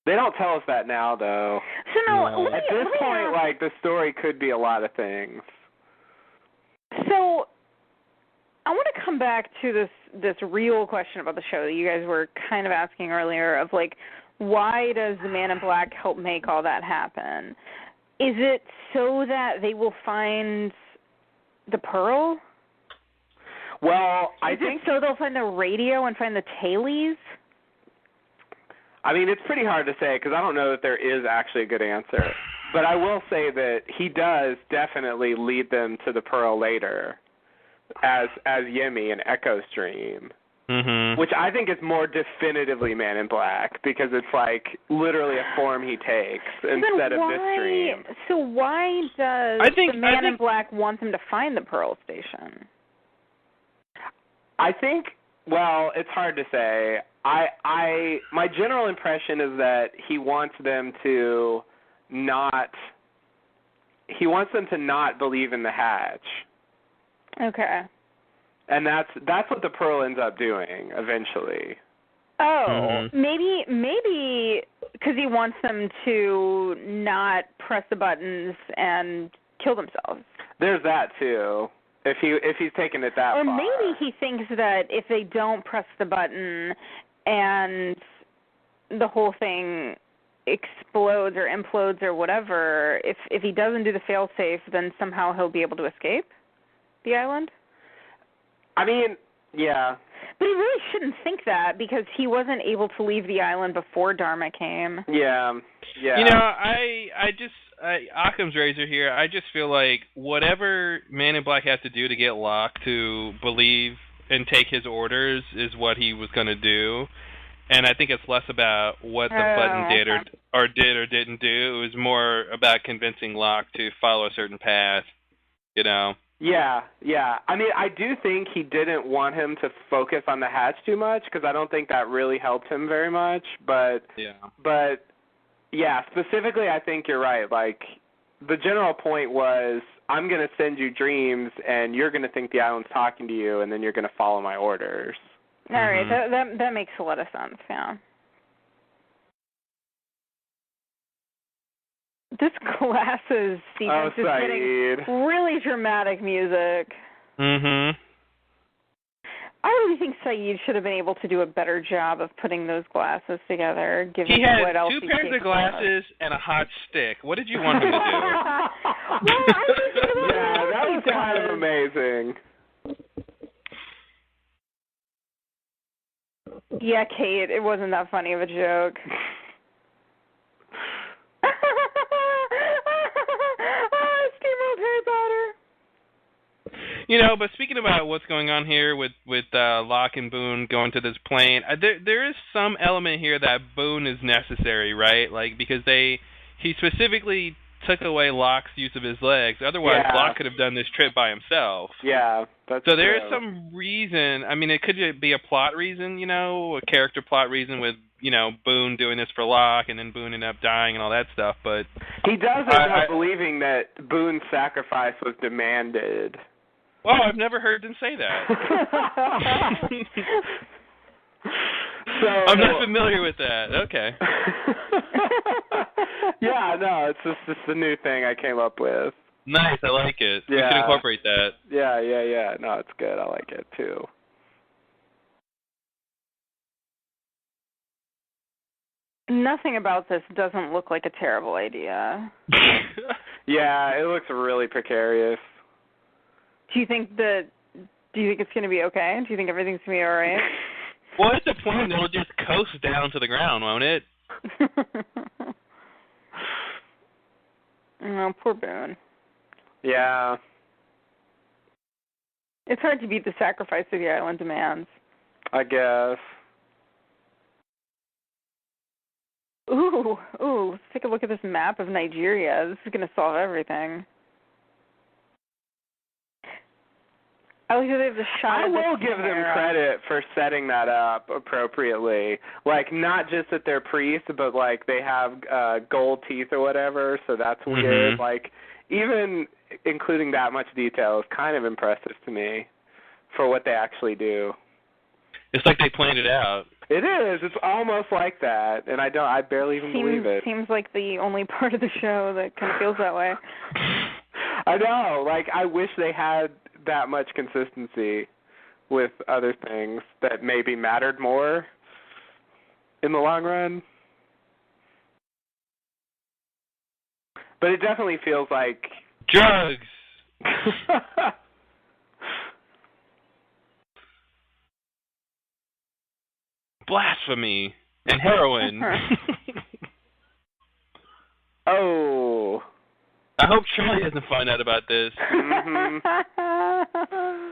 [SPEAKER 2] They don't tell us that now, though.
[SPEAKER 3] So, no.
[SPEAKER 2] At this point, the story could be a lot of things.
[SPEAKER 3] So, I want to come back to this real question about the show that you guys were kind of asking earlier of, why does the Man in Black help make all that happen? Is it so that they will find the pearl?
[SPEAKER 2] Well,
[SPEAKER 3] I think so they'll find the radio and find the tailies?
[SPEAKER 2] I mean, it's pretty hard to say because I don't know that there is actually a good answer. But I will say that he does definitely lead them to the pearl later as Yemi in Echo's dream, which I think is more definitively Man in Black because it's literally a form he takes instead of this dream.
[SPEAKER 3] So why does the Man in Black want them to find the pearl station?
[SPEAKER 2] I think, well, it's hard to say. My general impression is that he wants them to not believe in the hatch.
[SPEAKER 3] Okay.
[SPEAKER 2] And that's what the pearl ends up doing eventually.
[SPEAKER 3] Oh, maybe because he wants them to not press the buttons and kill themselves.
[SPEAKER 2] There's that too. If he's taking it that far.
[SPEAKER 3] Or maybe he thinks that if they don't press the button and the whole thing explodes or implodes or whatever, if he doesn't do the fail-safe, then somehow he'll be able to escape the island? I
[SPEAKER 2] mean, yeah.
[SPEAKER 3] But he really shouldn't think that because he wasn't able to leave the island before Dharma came.
[SPEAKER 2] Yeah.
[SPEAKER 1] Occam's razor here, I just feel like whatever Man in Black has to do to get Locke to believe and take his orders is what he was going to do. And I think it's less about what the button did or didn't do. It was more about convincing Locke to follow a certain path, you know?
[SPEAKER 2] Yeah. I mean, I do think he didn't want him to focus on the hatch too much because I don't think that really helped him very much. But specifically, I think you're right. Like, the general point was, I'm going to send you dreams, and you're going to think the island's talking to you, and then you're going to follow my orders.
[SPEAKER 3] All right, that makes a lot of sense, yeah. This glasses sequence is getting really dramatic music.
[SPEAKER 1] Mm-hmm.
[SPEAKER 3] I really think Saeed should have been able to do a better job of putting those glasses together, given what else
[SPEAKER 1] he had 2 pairs of glasses and a hot stick. What did you want him to do?
[SPEAKER 2] That was kind of amazing.
[SPEAKER 3] Yeah, Kate, it wasn't that funny of a joke. Steamrolled Harry Potter.
[SPEAKER 1] You know, but speaking about what's going on here with Locke and Boone going to this plane, there is some element here that Boone is necessary, right? Like, because he specifically took away Locke's use of his legs. Otherwise, Locke could have done this trip by himself.
[SPEAKER 2] Yeah, that's
[SPEAKER 1] so there is some reason. I mean, it could be a plot reason, you know, a character plot reason with, you know, Boone doing this for Locke and then Boone ended up dying and all that stuff. But
[SPEAKER 2] he does end up believing that Boone's sacrifice was demanded.
[SPEAKER 1] Oh, I've never heard them say that. I'm not familiar with that. Okay.
[SPEAKER 2] Yeah, no, it's just a new thing I came up with.
[SPEAKER 1] Nice, I like it.
[SPEAKER 2] Yeah.
[SPEAKER 1] We should incorporate that.
[SPEAKER 2] Yeah. No, it's good. I like it, too.
[SPEAKER 3] Nothing about this doesn't look like a terrible idea.
[SPEAKER 2] Yeah, it looks really precarious.
[SPEAKER 3] Do you think it's going to be okay? Do you think everything's going to be all right?
[SPEAKER 1] Well, at the point, it'll just coast down to the ground, won't it?
[SPEAKER 3] Oh, poor Boone.
[SPEAKER 2] Yeah.
[SPEAKER 3] It's hard to beat the sacrifice that the island demands.
[SPEAKER 2] I guess.
[SPEAKER 3] Ooh, let's take a look at this map of Nigeria. This is going to solve everything. I will
[SPEAKER 2] give them credit for setting that up appropriately. Like, not just that they're priests, but, like, they have gold teeth or whatever, so that's weird. Like, even including that much detail is kind of impressive to me for what they actually do.
[SPEAKER 1] It's like they planned it out.
[SPEAKER 2] It is. It's almost like that, and I barely even believe it.
[SPEAKER 3] Seems like the only part of the show that kind of feels that way.
[SPEAKER 2] I know. Like, I wish they had that much consistency with other things that maybe mattered more in the long run. But it definitely feels like
[SPEAKER 1] drugs. Blasphemy and heroin.
[SPEAKER 2] Oh.
[SPEAKER 1] I hope Charlie doesn't find out about this.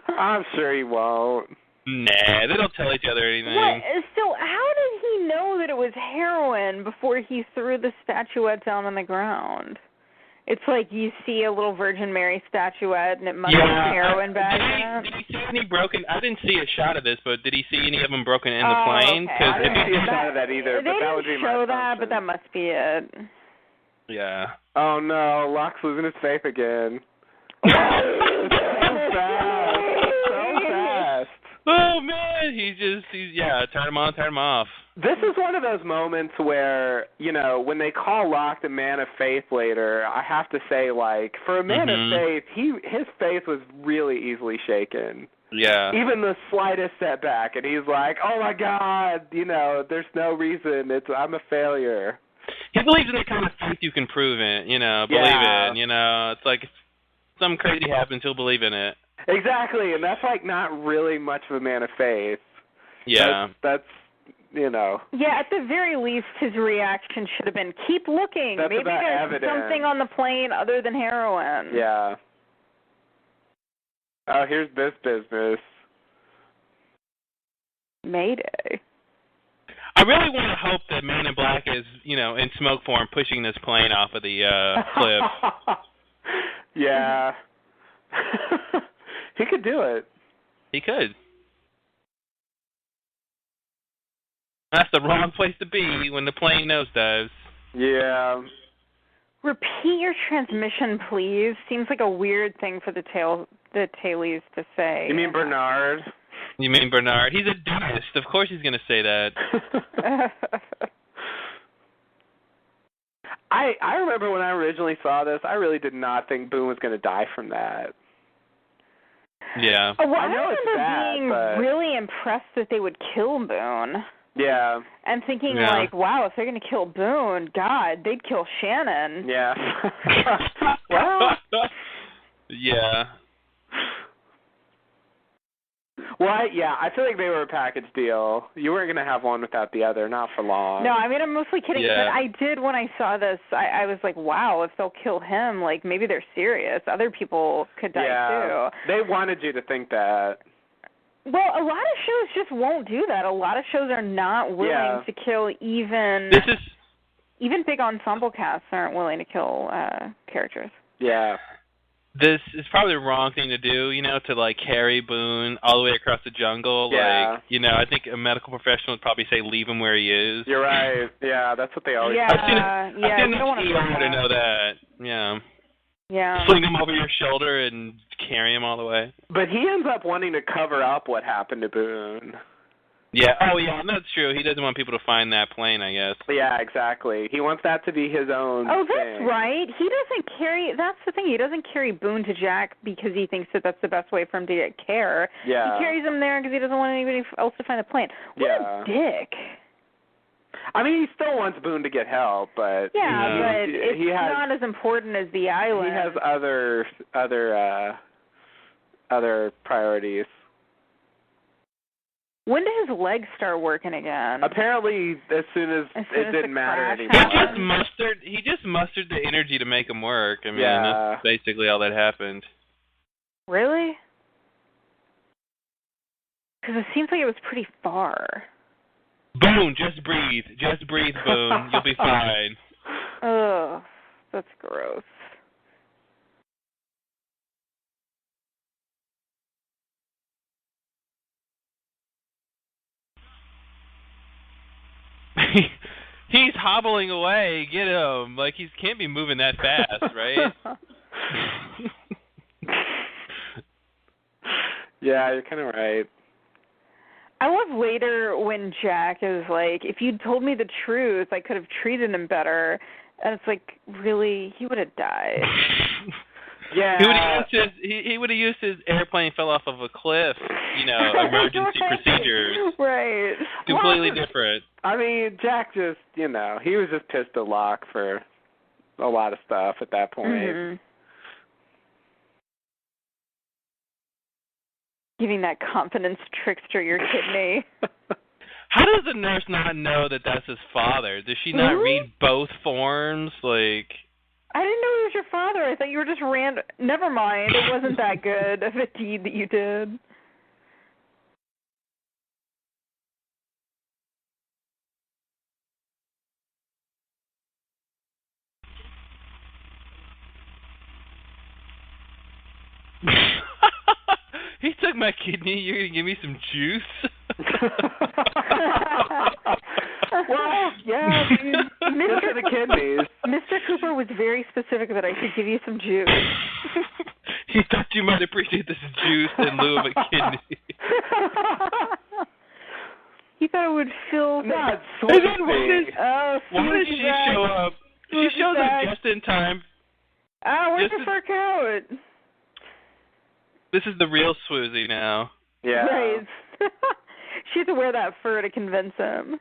[SPEAKER 2] I'm sure he won't.
[SPEAKER 1] Nah, they don't tell each other anything.
[SPEAKER 3] What? So how did he know that it was heroin before he threw the statuette down on the ground? It's like you see a little Virgin Mary statuette and it must have heroin back in it.
[SPEAKER 1] Did he see any broken? I didn't see a shot of this, but did he see any of them broken in the plane?
[SPEAKER 2] Okay. I didn't see a shot of that either.
[SPEAKER 3] They
[SPEAKER 2] but
[SPEAKER 3] didn't show that, but that must be it.
[SPEAKER 1] Yeah.
[SPEAKER 2] Oh no, Locke's losing his faith again. So fast.
[SPEAKER 1] Oh man, he's turn him on, turn him off.
[SPEAKER 2] This is one of those moments where, you know, when they call Locke the man of faith later, I have to say, like, for a man of faith, his faith was really easily shaken.
[SPEAKER 1] Yeah.
[SPEAKER 2] Even the slightest setback, and he's like, oh my God, you know, there's no reason, I'm a failure.
[SPEAKER 1] He believes in the kind of faith you can prove it, you know, believe it, you know. It's like if something crazy happens, he'll believe in it.
[SPEAKER 2] Exactly, and that's like not really much of a man of faith.
[SPEAKER 1] Yeah.
[SPEAKER 2] That's you know.
[SPEAKER 3] Yeah, at the very least, his reaction should have been, keep looking.
[SPEAKER 2] That's
[SPEAKER 3] Maybe there's
[SPEAKER 2] evidence.
[SPEAKER 3] something on the plane other than heroin.
[SPEAKER 2] Yeah. Oh, here's this business.
[SPEAKER 3] Mayday.
[SPEAKER 1] I really want to hope that Man in Black is, in smoke form, pushing this plane off of the cliff.
[SPEAKER 2] Yeah. He could do it.
[SPEAKER 1] He could. That's the wrong place to be when the plane nosedives.
[SPEAKER 2] Yeah.
[SPEAKER 3] Repeat your transmission, please. Seems like a weird thing for the tailies to say.
[SPEAKER 2] You mean Bernard?
[SPEAKER 1] You mean Bernard? He's a Deist. Of course he's going to say that.
[SPEAKER 2] I remember when I originally saw this, I really did not think Boone was going to die from that.
[SPEAKER 1] Yeah.
[SPEAKER 3] Well,
[SPEAKER 2] I know it's bad,
[SPEAKER 3] being
[SPEAKER 2] but...
[SPEAKER 3] really impressed that they would kill Boone.
[SPEAKER 2] Yeah.
[SPEAKER 3] And thinking, wow, if they're going to kill Boone, God, they'd kill Shannon.
[SPEAKER 2] Yeah. Well...
[SPEAKER 1] Yeah.
[SPEAKER 2] Well, I feel like they were a package deal. You weren't going to have one without the other, not for long.
[SPEAKER 3] No, I mean, I'm mostly kidding.
[SPEAKER 1] Yeah.
[SPEAKER 3] But I did, when I saw this, I was like, wow, if they'll kill him, like, maybe they're serious. Other people could die, too.
[SPEAKER 2] They wanted you to think that.
[SPEAKER 3] Well, a lot of shows just won't do that. A lot of shows are not willing to kill even big ensemble casts aren't willing to kill characters.
[SPEAKER 2] Yeah.
[SPEAKER 1] This is probably the wrong thing to do, to, like, carry Boone all the way across the jungle.
[SPEAKER 2] Yeah.
[SPEAKER 1] Like, I think a medical professional would probably say leave him where he is.
[SPEAKER 2] You're right. Yeah, that's what they always say.
[SPEAKER 1] I've seen enough to know that. Yeah.
[SPEAKER 3] Yeah.
[SPEAKER 1] Sling him over your shoulder and carry him all the way.
[SPEAKER 2] But he ends up wanting to cover up what happened to Boone.
[SPEAKER 1] Yeah. Oh, yeah, that's true. He doesn't want people to find that plane, I guess.
[SPEAKER 2] Yeah, exactly. He wants that to be his own
[SPEAKER 3] thing.
[SPEAKER 2] That's
[SPEAKER 3] right. He doesn't carry, that's the thing, he doesn't carry Boone to Jack because he thinks that that's the best way for him to get care.
[SPEAKER 2] Yeah.
[SPEAKER 3] He carries him there because he doesn't want anybody else to find the plane. What a dick.
[SPEAKER 2] I mean, he still wants Boone to get help, but...
[SPEAKER 3] Yeah, but it's not as important as the island.
[SPEAKER 2] He has other priorities.
[SPEAKER 3] When did his legs start working again?
[SPEAKER 2] Apparently, as soon as it didn't matter anymore.
[SPEAKER 1] He just mustered the energy to make him work. I mean, that's basically all that happened.
[SPEAKER 3] Really? Because it seems like it was pretty far.
[SPEAKER 1] Boone, just breathe. Just breathe, Boone. You'll be fine.
[SPEAKER 3] Ugh, that's gross.
[SPEAKER 1] He's hobbling away. Get him. Like, he can't be moving that fast, right?
[SPEAKER 2] Yeah, you're kind of right.
[SPEAKER 3] I love later when Jack is like, if you'd told me the truth, I could have treated him better. And it's like, really, he would have died.
[SPEAKER 2] Yeah.
[SPEAKER 1] He would have used his airplane fell off of a cliff, emergency procedures.
[SPEAKER 3] Right.
[SPEAKER 1] Completely different.
[SPEAKER 2] I mean, Jack just, he was just pissed at Locke for a lot of stuff at that point.
[SPEAKER 3] Mm-hmm. Giving that confidence trickster your kidney.
[SPEAKER 1] How does the nurse not know that that's his father? Does she not read both forms? Like...
[SPEAKER 3] I didn't know it was your father. I thought you were just random. Never mind. It wasn't that good of a deed that you did.
[SPEAKER 1] He took my kidney. You're going to give me some juice?
[SPEAKER 2] Well, yeah, Mr. the kidneys.
[SPEAKER 3] Mr. Cooper was very specific that I should give you some juice.
[SPEAKER 1] He thought you might appreciate this juice in lieu of a kidney.
[SPEAKER 3] He thought it would fill...
[SPEAKER 2] Not sweet.
[SPEAKER 1] Why did she show up? She shows up just in time.
[SPEAKER 3] Where's the fur coat?
[SPEAKER 1] This is the real Swoozie now.
[SPEAKER 2] Yeah.
[SPEAKER 3] Right. She had to wear that fur to convince him.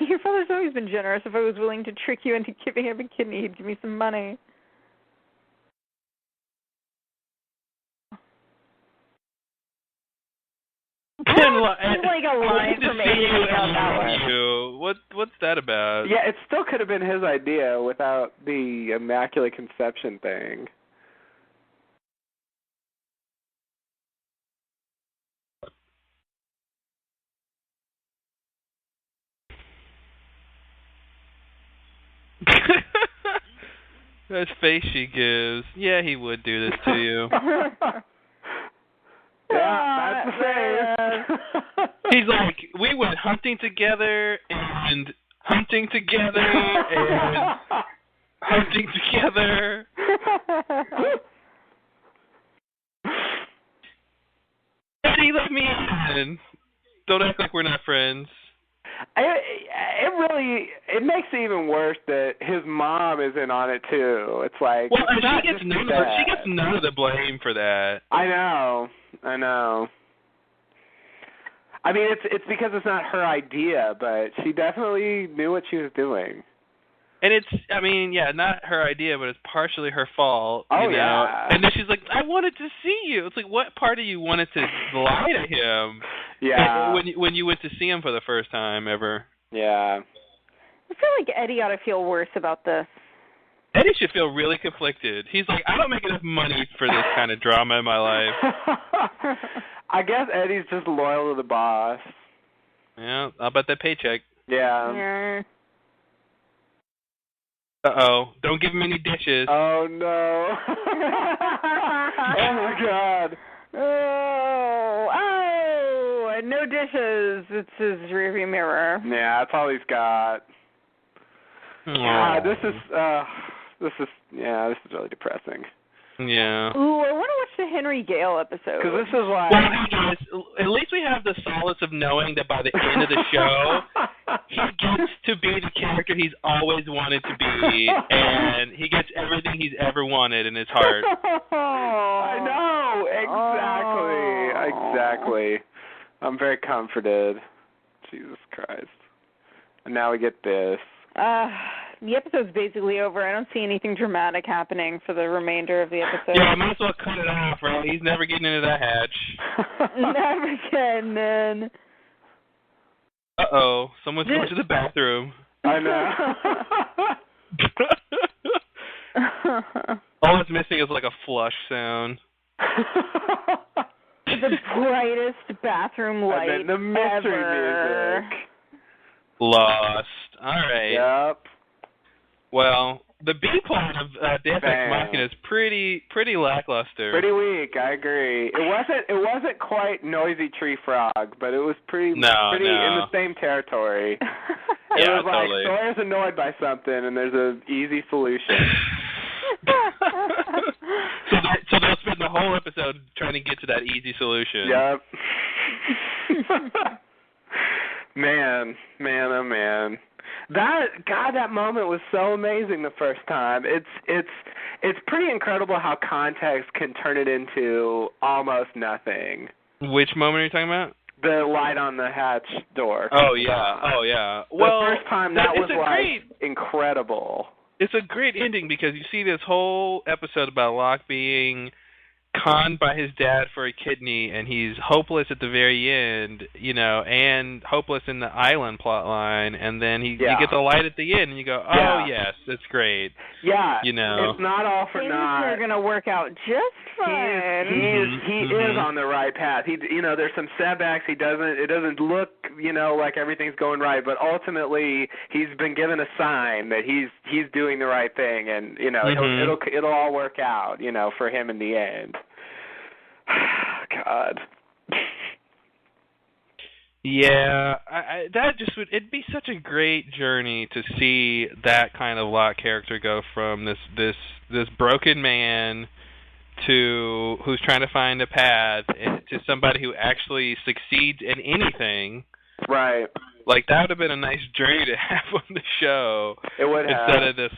[SPEAKER 3] Your father's always been generous. If I was willing to trick you into giving him a kidney, he'd give me some money. It's like a line from
[SPEAKER 1] What's that about?
[SPEAKER 2] Yeah, it still could have been his idea without the Immaculate Conception thing.
[SPEAKER 1] That face she gives. Yeah, he would do this to you.
[SPEAKER 2] Yeah, that's the face.
[SPEAKER 1] He's like, we went hunting together and hunting together and hunting together. Eddie, let me in. Don't act like we're not friends.
[SPEAKER 2] It makes it even worse that his mom is in on it too. It's like,
[SPEAKER 1] well, she gets none of the blame for that.
[SPEAKER 2] I know. I mean, it's because it's not her idea, but she definitely knew what she was doing.
[SPEAKER 1] And it's, I mean, yeah, not her idea, but it's partially her fault.
[SPEAKER 2] Oh,
[SPEAKER 1] you know?
[SPEAKER 2] Yeah.
[SPEAKER 1] And then she's like, I wanted to see you. It's like, what part of you wanted to lie to him?
[SPEAKER 2] Yeah.
[SPEAKER 1] When you went to see him for the first time ever.
[SPEAKER 2] Yeah.
[SPEAKER 3] I feel like Eddie ought to feel worse about this.
[SPEAKER 1] Eddie should feel really conflicted. He's like, I don't make enough money for this kind of drama in my life.
[SPEAKER 2] I guess Eddie's just loyal to the boss.
[SPEAKER 1] Yeah, I'll bet that paycheck.
[SPEAKER 2] Yeah.
[SPEAKER 1] Uh-oh. Don't give him any dishes.
[SPEAKER 2] Oh, no. Oh, my God.
[SPEAKER 3] Oh, no dishes. It's his rearview mirror.
[SPEAKER 2] Yeah, that's all he's got.
[SPEAKER 1] Yeah,
[SPEAKER 2] this is really depressing.
[SPEAKER 1] Yeah.
[SPEAKER 3] Ooh, I want to watch the Henry Gale episode.
[SPEAKER 2] Because this is like...
[SPEAKER 1] Well, guys, at least we have the solace of knowing that by the end of the show, he gets to be the character he's always wanted to be, and he gets everything he's ever wanted in his heart.
[SPEAKER 2] I know, exactly. I'm very comforted. Jesus Christ. And now we get this.
[SPEAKER 3] The episode's basically over. I don't see anything dramatic happening for the remainder of the episode.
[SPEAKER 1] Yeah, I might as well cut it off, right? He's never getting into that hatch.
[SPEAKER 3] Never again, man.
[SPEAKER 1] Uh-oh. Someone's going to the bathroom.
[SPEAKER 2] I know.
[SPEAKER 1] All it's missing is like a flush sound.
[SPEAKER 3] The brightest bathroom light
[SPEAKER 2] and then the mystery
[SPEAKER 3] ever.
[SPEAKER 2] music.
[SPEAKER 1] Lost. All right.
[SPEAKER 2] Yep.
[SPEAKER 1] Well, the B plot of Deus Ex Machina is pretty lackluster.
[SPEAKER 2] Pretty weak, I agree. It wasn't quite Noisy Tree Frog, but it was pretty in the same territory. It was like
[SPEAKER 1] totally.
[SPEAKER 2] Sawyer's annoyed by something, and there's an easy solution.
[SPEAKER 1] So they'll spend the whole episode trying to get to that easy solution.
[SPEAKER 2] Yep. Man, oh man. That moment was so amazing the first time. It's pretty incredible how context can turn it into almost nothing.
[SPEAKER 1] Which moment are you talking about?
[SPEAKER 2] The light on the hatch door.
[SPEAKER 1] Oh yeah.
[SPEAKER 2] Well, the first time that was incredible.
[SPEAKER 1] It's a great ending because you see this whole episode about Locke being conned by his dad for a kidney, and he's hopeless at the very end, and hopeless in the island plot line, and then you get the light at the end, and you go, yes, it's great.
[SPEAKER 2] Yeah,
[SPEAKER 1] it's
[SPEAKER 2] not all for naught.
[SPEAKER 3] Things are going to work out just fine.
[SPEAKER 2] He is on the right path. There's some setbacks. It doesn't look, like everything's going right, but ultimately he's been given a sign that he's doing the right thing, and it'll all work out, for him in the end. God.
[SPEAKER 1] Yeah, it'd be such a great journey to see that kind of Locke character go from this broken man to who's trying to find a path to somebody who actually succeeds in anything.
[SPEAKER 2] Right.
[SPEAKER 1] Like, that would have been a nice journey to have on the show.
[SPEAKER 2] It would have.
[SPEAKER 1] Instead of this,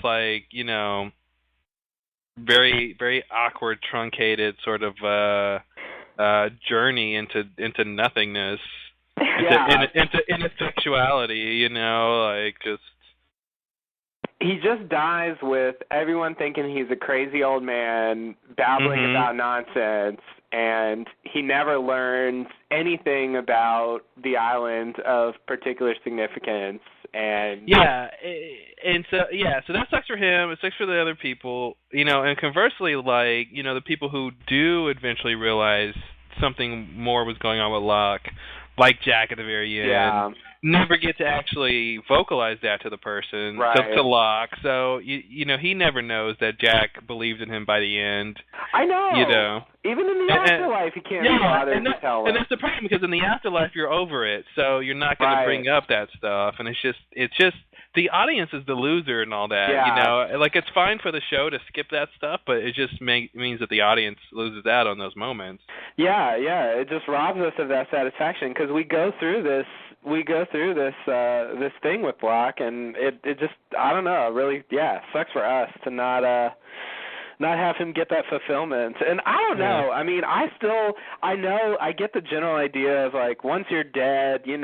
[SPEAKER 1] very, very awkward, truncated sort of journey into nothingness, into ineffectuality. Just.
[SPEAKER 2] He just dies with everyone thinking he's a crazy old man babbling about nonsense, and he never learns anything about the island of particular significance. And
[SPEAKER 1] so that sucks for him. It sucks for the other people, and conversely, the people who do eventually realize something more was going on with Locke, like Jack at the very end. never get to actually vocalize that to the person,
[SPEAKER 2] right.
[SPEAKER 1] to Locke. So you know, he never knows that Jack believed in him by the end.
[SPEAKER 2] I know.
[SPEAKER 1] You know,
[SPEAKER 2] even in the afterlife, he can't be bothered to tell him.
[SPEAKER 1] And that's the problem, because in the afterlife you're over it, so you're not going to bring up that stuff, and it's just the audience is the loser and all that.
[SPEAKER 2] Yeah.
[SPEAKER 1] You know, like, it's fine for the show to skip that stuff, but it just means that the audience loses out on those moments.
[SPEAKER 2] Yeah, it just robs us of that satisfaction, because we go through this this thing with Locke, and it just, I don't know, really, sucks for us to not have him get that fulfillment. And I don't know. I mean, I get the general idea of, like, once you're dead, you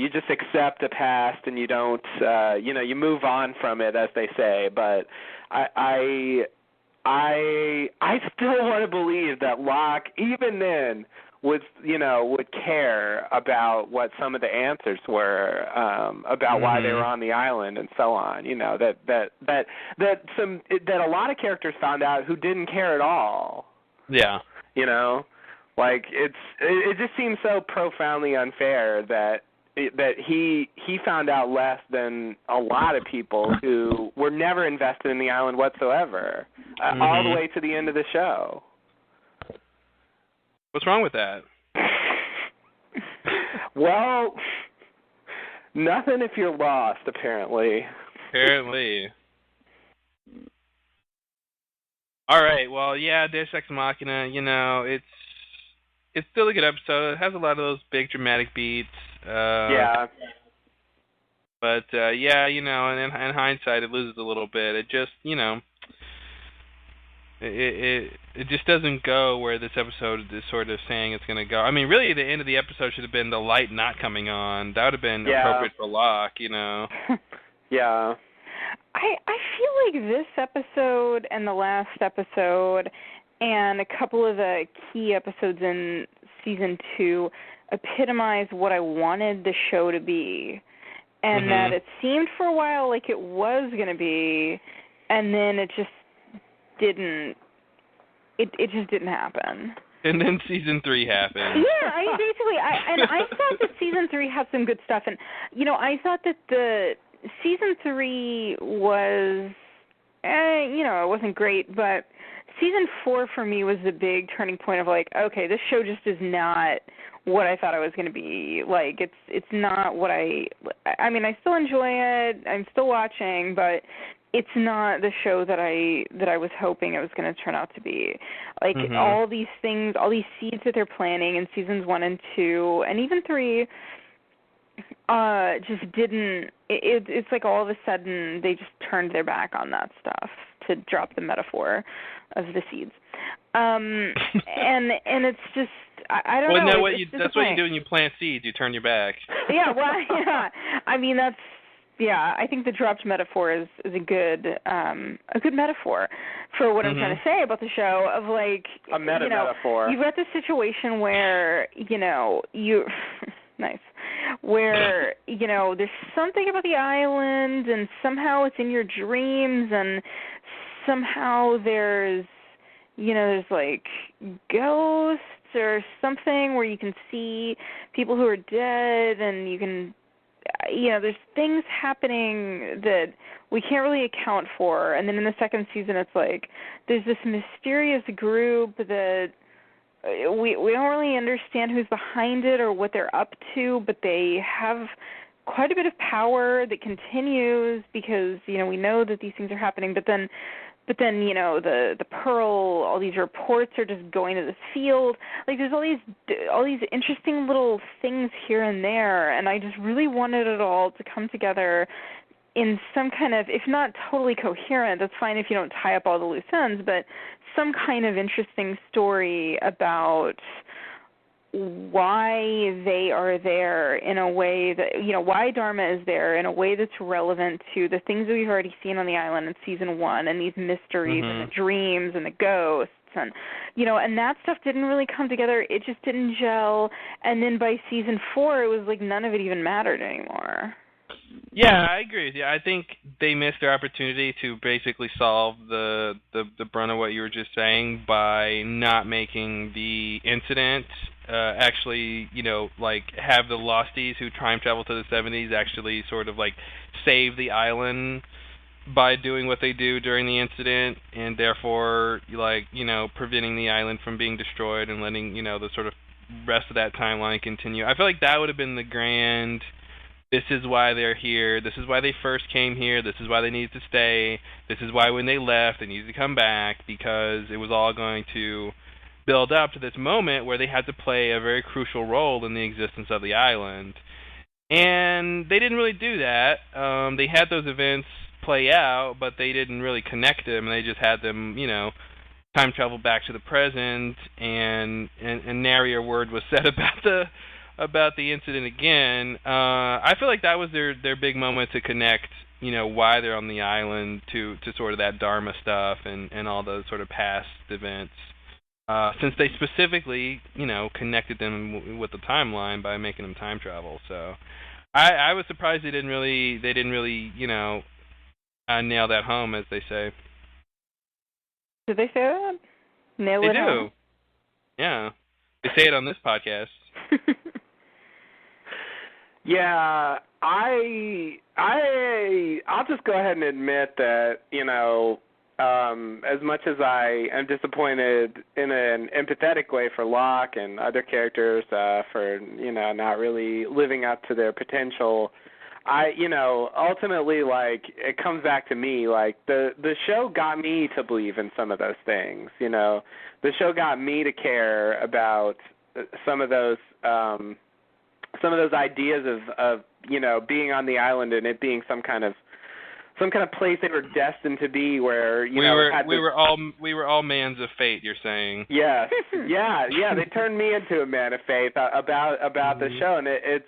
[SPEAKER 2] just accept the past and you don't, you move on from it, as they say. But I still want to believe that Locke, even then, would care about what some of the answers were, about why they were on the island and so on. You know, that a lot of characters found out who didn't care at all.
[SPEAKER 1] Yeah.
[SPEAKER 2] You know, like, it just seems so profoundly unfair that he found out less than a lot of people who were never invested in the island whatsoever, all the way to the end of the show.
[SPEAKER 1] What's wrong with that?
[SPEAKER 2] Well, nothing if you're lost, apparently.
[SPEAKER 1] Apparently. All right. Well, yeah, Deus Ex Machina. You know, it's still a good episode. It has a lot of those big dramatic beats.
[SPEAKER 2] Yeah.
[SPEAKER 1] But yeah, you know, and in hindsight, it loses a little bit. It just, you know, it just doesn't go where this episode is sort of saying it's going to go. I mean, really, the end of the episode should have been the light not coming on. That would have been appropriate for Locke, you know.
[SPEAKER 2] Yeah.
[SPEAKER 3] I feel like this episode and the last episode and a couple of the key episodes in season 2 epitomize what I wanted the show to be, and that it seemed for a while like it was going to be, and then it just didn't. It just didn't happen.
[SPEAKER 1] And then season 3 happened.
[SPEAKER 3] Yeah, I thought that season 3 had some good stuff, and you know, I thought that the season 3 was, it wasn't great, but season 4 for me was the big turning point of, like, okay, this show just is not what I thought it was going to be. Like, it's not what I mean, I still enjoy it, I'm still watching, but it's not the show that I was hoping it was going to turn out to be. Like, all these things, all these seeds that they're planting in seasons 1 and 2, and even 3, just didn't. It's like all of a sudden they just turned their back on that stuff, to drop the metaphor of the seeds. And it's just, I don't know.
[SPEAKER 1] Well, no, that's what you do when you plant seeds. You turn your back.
[SPEAKER 3] Yeah, well, yeah. I mean, I think the dropped metaphor is a good metaphor for what I'm trying to say about the show, of, like,
[SPEAKER 2] a metaphor.
[SPEAKER 3] You've got this situation where, nice, where, there's something about the island, and somehow it's in your dreams, and somehow there's like ghosts or something where you can see people who are dead, and you can, there's things happening that we can't really account for. And then in the second season, it's like there's this mysterious group that we don't really understand who's behind it or what they're up to, but they have quite a bit of power that continues because, we know that these things are happening. But then the Pearl, all these reports are just going to this field. Like, there's all these interesting little things here and there, and I just really wanted it all to come together in some kind of, if not totally coherent, that's fine if you don't tie up all the loose ends, but some kind of interesting story about why they are there in a way that, why Dharma is there in a way that's relevant to the things that we've already seen on the island in season 1, and these mysteries and the dreams and the ghosts, and, and that stuff didn't really come together. It just didn't gel. And then by season 4, it was like none of it even mattered anymore.
[SPEAKER 1] Yeah, I agree with you. I think they missed their opportunity to basically solve the brunt of what you were just saying by not making the incident actually, like have the Losties who time travel to the 70s actually sort of like save the island by doing what they do during the incident, and therefore, like, preventing the island from being destroyed and letting, the sort of rest of that timeline continue. I feel like that would have been the grand, this is why they're here, this is why they first came here, this is why they needed to stay, this is why when they left they needed to come back, because it was all going to build up to this moment where they had to play a very crucial role in the existence of the island. And they didn't really do that. They had those events play out, but they didn't really connect them. They just had them, time travel back to the present, and nary a word was said about the incident again. I feel like that was their big moment to connect, why they're on the island to sort of that Dharma stuff and all those sort of past events. Since they specifically, connected them with the timeline by making them time travel. So I was surprised they didn't really, nail that home, as they say.
[SPEAKER 3] Did they say that? Nail it home?
[SPEAKER 1] Yeah. They say it on this podcast.
[SPEAKER 2] Yeah, I'll just go ahead and admit that, as much as I am disappointed in an empathetic way for Locke and other characters for, not really living up to their potential, ultimately, like, it comes back to me, like, the show got me to believe in some of those things, The show got me to care about some of those ideas of being on the island and it being some kind of place they were destined to be, where we
[SPEAKER 1] were all mans of fate. You're saying?
[SPEAKER 2] Yes, yeah. They turned me into a man of faith about the show, and it's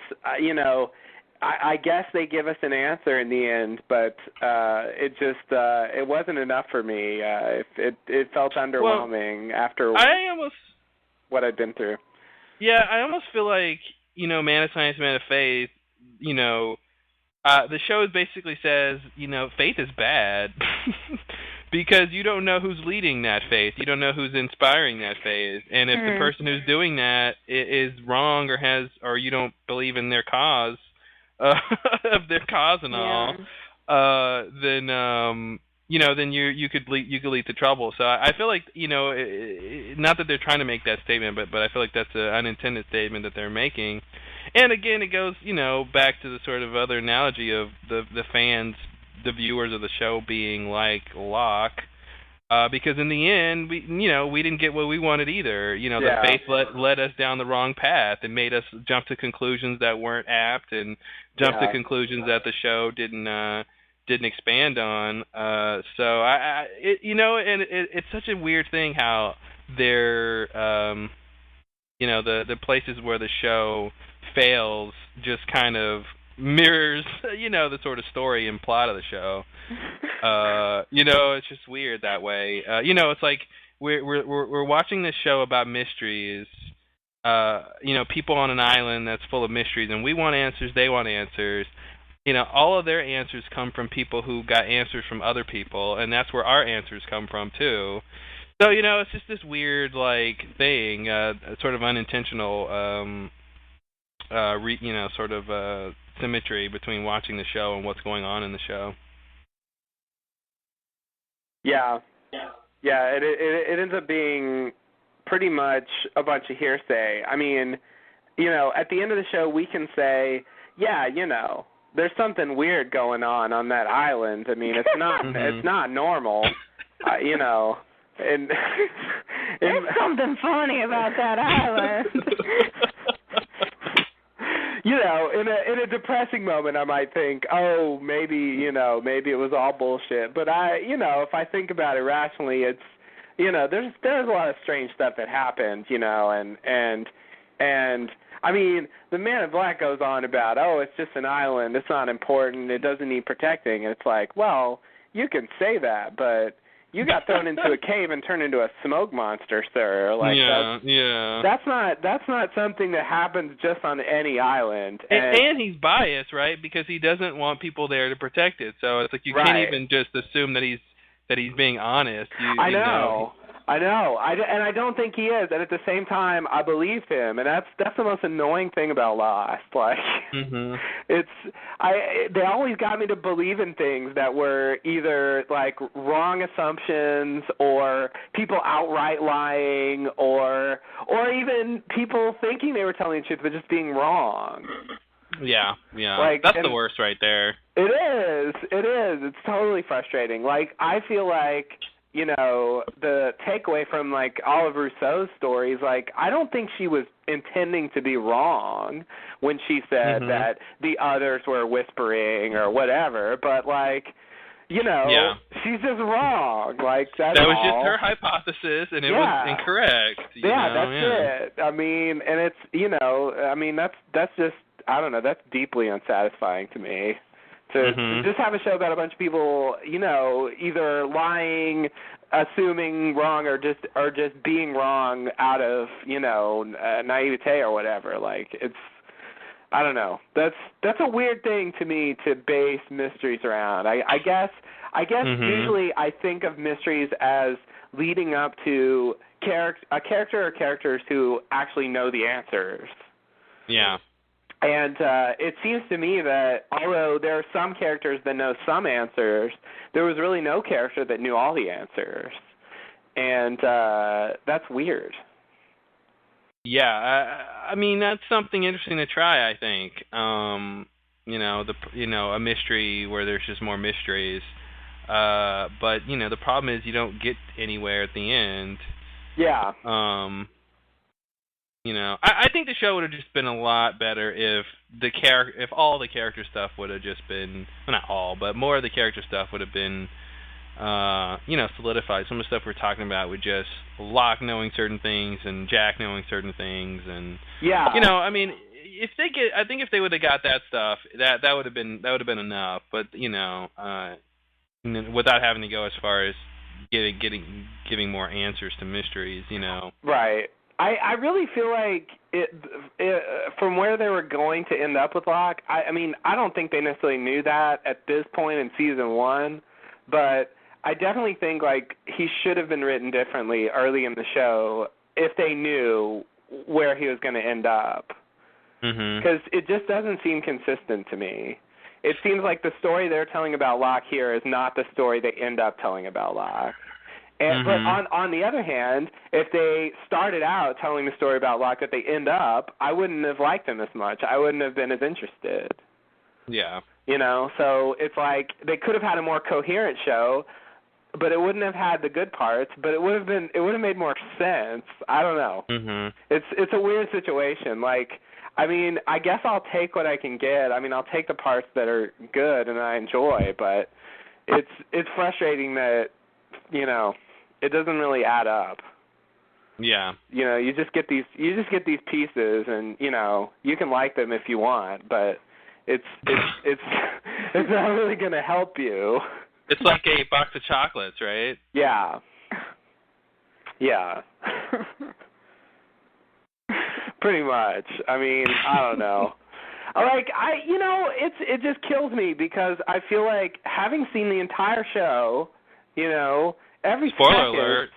[SPEAKER 2] I guess they give us an answer in the end, but it wasn't enough for me. It felt underwhelming after what I'd been through.
[SPEAKER 1] Yeah, I almost feel like, man of science, man of faith, the show basically says, faith is bad because you don't know who's leading that faith. You don't know who's inspiring that faith. And if the person who's doing that is wrong or you don't believe in their cause, of their cause and all, then then you could lead to trouble. So I feel like, not that they're trying to make that statement, but I feel like that's an unintended statement that they're making. And again, it goes, back to the sort of other analogy of the fans, the viewers of the show being like Locke, because in the end, we didn't get what we wanted either. The faith led us down the wrong path and made us jump to conclusions that weren't apt and jump to conclusions that the show didn't expand on. So it's such a weird thing how they're, the places where the show fails just kind of mirrors, the sort of story and plot of the show. It's just weird that way. It's like we're watching this show about mysteries. People on an island that's full of mysteries, and we want answers. They want answers. All of their answers come from people who got answers from other people, and that's where our answers come from too. So it's just this weird like thing, sort of unintentional, sort of symmetry between watching the show and what's going on in the show.
[SPEAKER 2] Yeah. It ends up being pretty much a bunch of hearsay. I mean, at the end of the show, we can say, there's something weird going on that island. I mean, it's not it's not normal, and
[SPEAKER 3] there's something funny about that island.
[SPEAKER 2] In a depressing moment, I might think, oh, maybe it was all bullshit. But if I think about it rationally, it's, there's a lot of strange stuff that happened, and I mean, the Man in Black goes on about, oh, it's just an island, it's not important, it doesn't need protecting, and it's like, well, you can say that, but you got thrown into a cave and turned into a smoke monster, sir. Like, that's not something that happens just on any island.
[SPEAKER 1] And he's biased, right? Because he doesn't want people there to protect it. So it's like you can't even just assume that he's being honest.
[SPEAKER 2] I know. I know, and I don't think he is, and at the same time, I believe him, and that's the most annoying thing about Lost. Like, they always got me to believe in things that were either like wrong assumptions, or people outright lying, or even people thinking they were telling the truth but just being wrong.
[SPEAKER 1] Yeah. Like, that's the worst right there.
[SPEAKER 2] It is. It's totally frustrating. Like, I feel like, you know, the takeaway from, like, all of Rousseau's stories, like, I don't think she was intending to be wrong when she said that the others were whispering or whatever, but, like, you know, she's just wrong. Like, that
[SPEAKER 1] was just her hypothesis, and it was incorrect.
[SPEAKER 2] That's it. I mean, and it's, you know, I mean, that's just, I don't know, that's deeply unsatisfying to me. To just have a show about a bunch of people, you know, either lying, assuming wrong, or just being wrong out of, you know, naivete or whatever. Like, it's, I don't know. That's a weird thing to me to base mysteries around. I guess usually I think of mysteries as leading up to a character or characters who actually know the answers.
[SPEAKER 1] Yeah.
[SPEAKER 2] And it seems to me that although there are some characters that know some answers, there was really no character that knew all the answers. And that's weird.
[SPEAKER 1] Yeah, I mean, that's something interesting to try, I think. You know, a mystery where there's just more mysteries. But, you know, the problem is you don't get anywhere at the end.
[SPEAKER 2] Yeah.
[SPEAKER 1] You know, I think the show would have just been a lot better if all the character stuff would have just been, well, not all, but more of the character stuff would have been, you know, solidified. Some of the stuff we're talking about with just Locke knowing certain things and Jack knowing certain things, and you know, I mean, I think if they would have got that stuff, that would have been enough. But you know, without having to go as far as giving more answers to mysteries, you know.
[SPEAKER 2] Right. I really feel like it from where they were going to end up with Locke, I mean, I don't think they necessarily knew that at this point in season 1, but I definitely think, like, he should have been written differently early in the show if they knew where he was going to end up. Because it just doesn't seem consistent to me. It seems like the story they're telling about Locke here is not the story they end up telling about Locke. And, but on the other hand, if they started out telling the story about Locke that they end up, I wouldn't have liked them as much. I wouldn't have been as interested.
[SPEAKER 1] Yeah.
[SPEAKER 2] You know, so it's like they could have had a more coherent show, but it wouldn't have had the good parts, but it would have made more sense. I don't know. It's a weird situation. Like, I mean, I guess I'll take what I can get. I mean, I'll take the parts that are good and I enjoy, but it's frustrating that, you know, it doesn't really add up.
[SPEAKER 1] Yeah.
[SPEAKER 2] You know, you just get these pieces, and you know, you can like them if you want, but it's not really going to help you.
[SPEAKER 1] It's like a box of chocolates, right?
[SPEAKER 2] Yeah. Yeah. Pretty much. I mean, I don't know. Like, you know, it just kills me because I feel like having seen the entire show, you know, every second,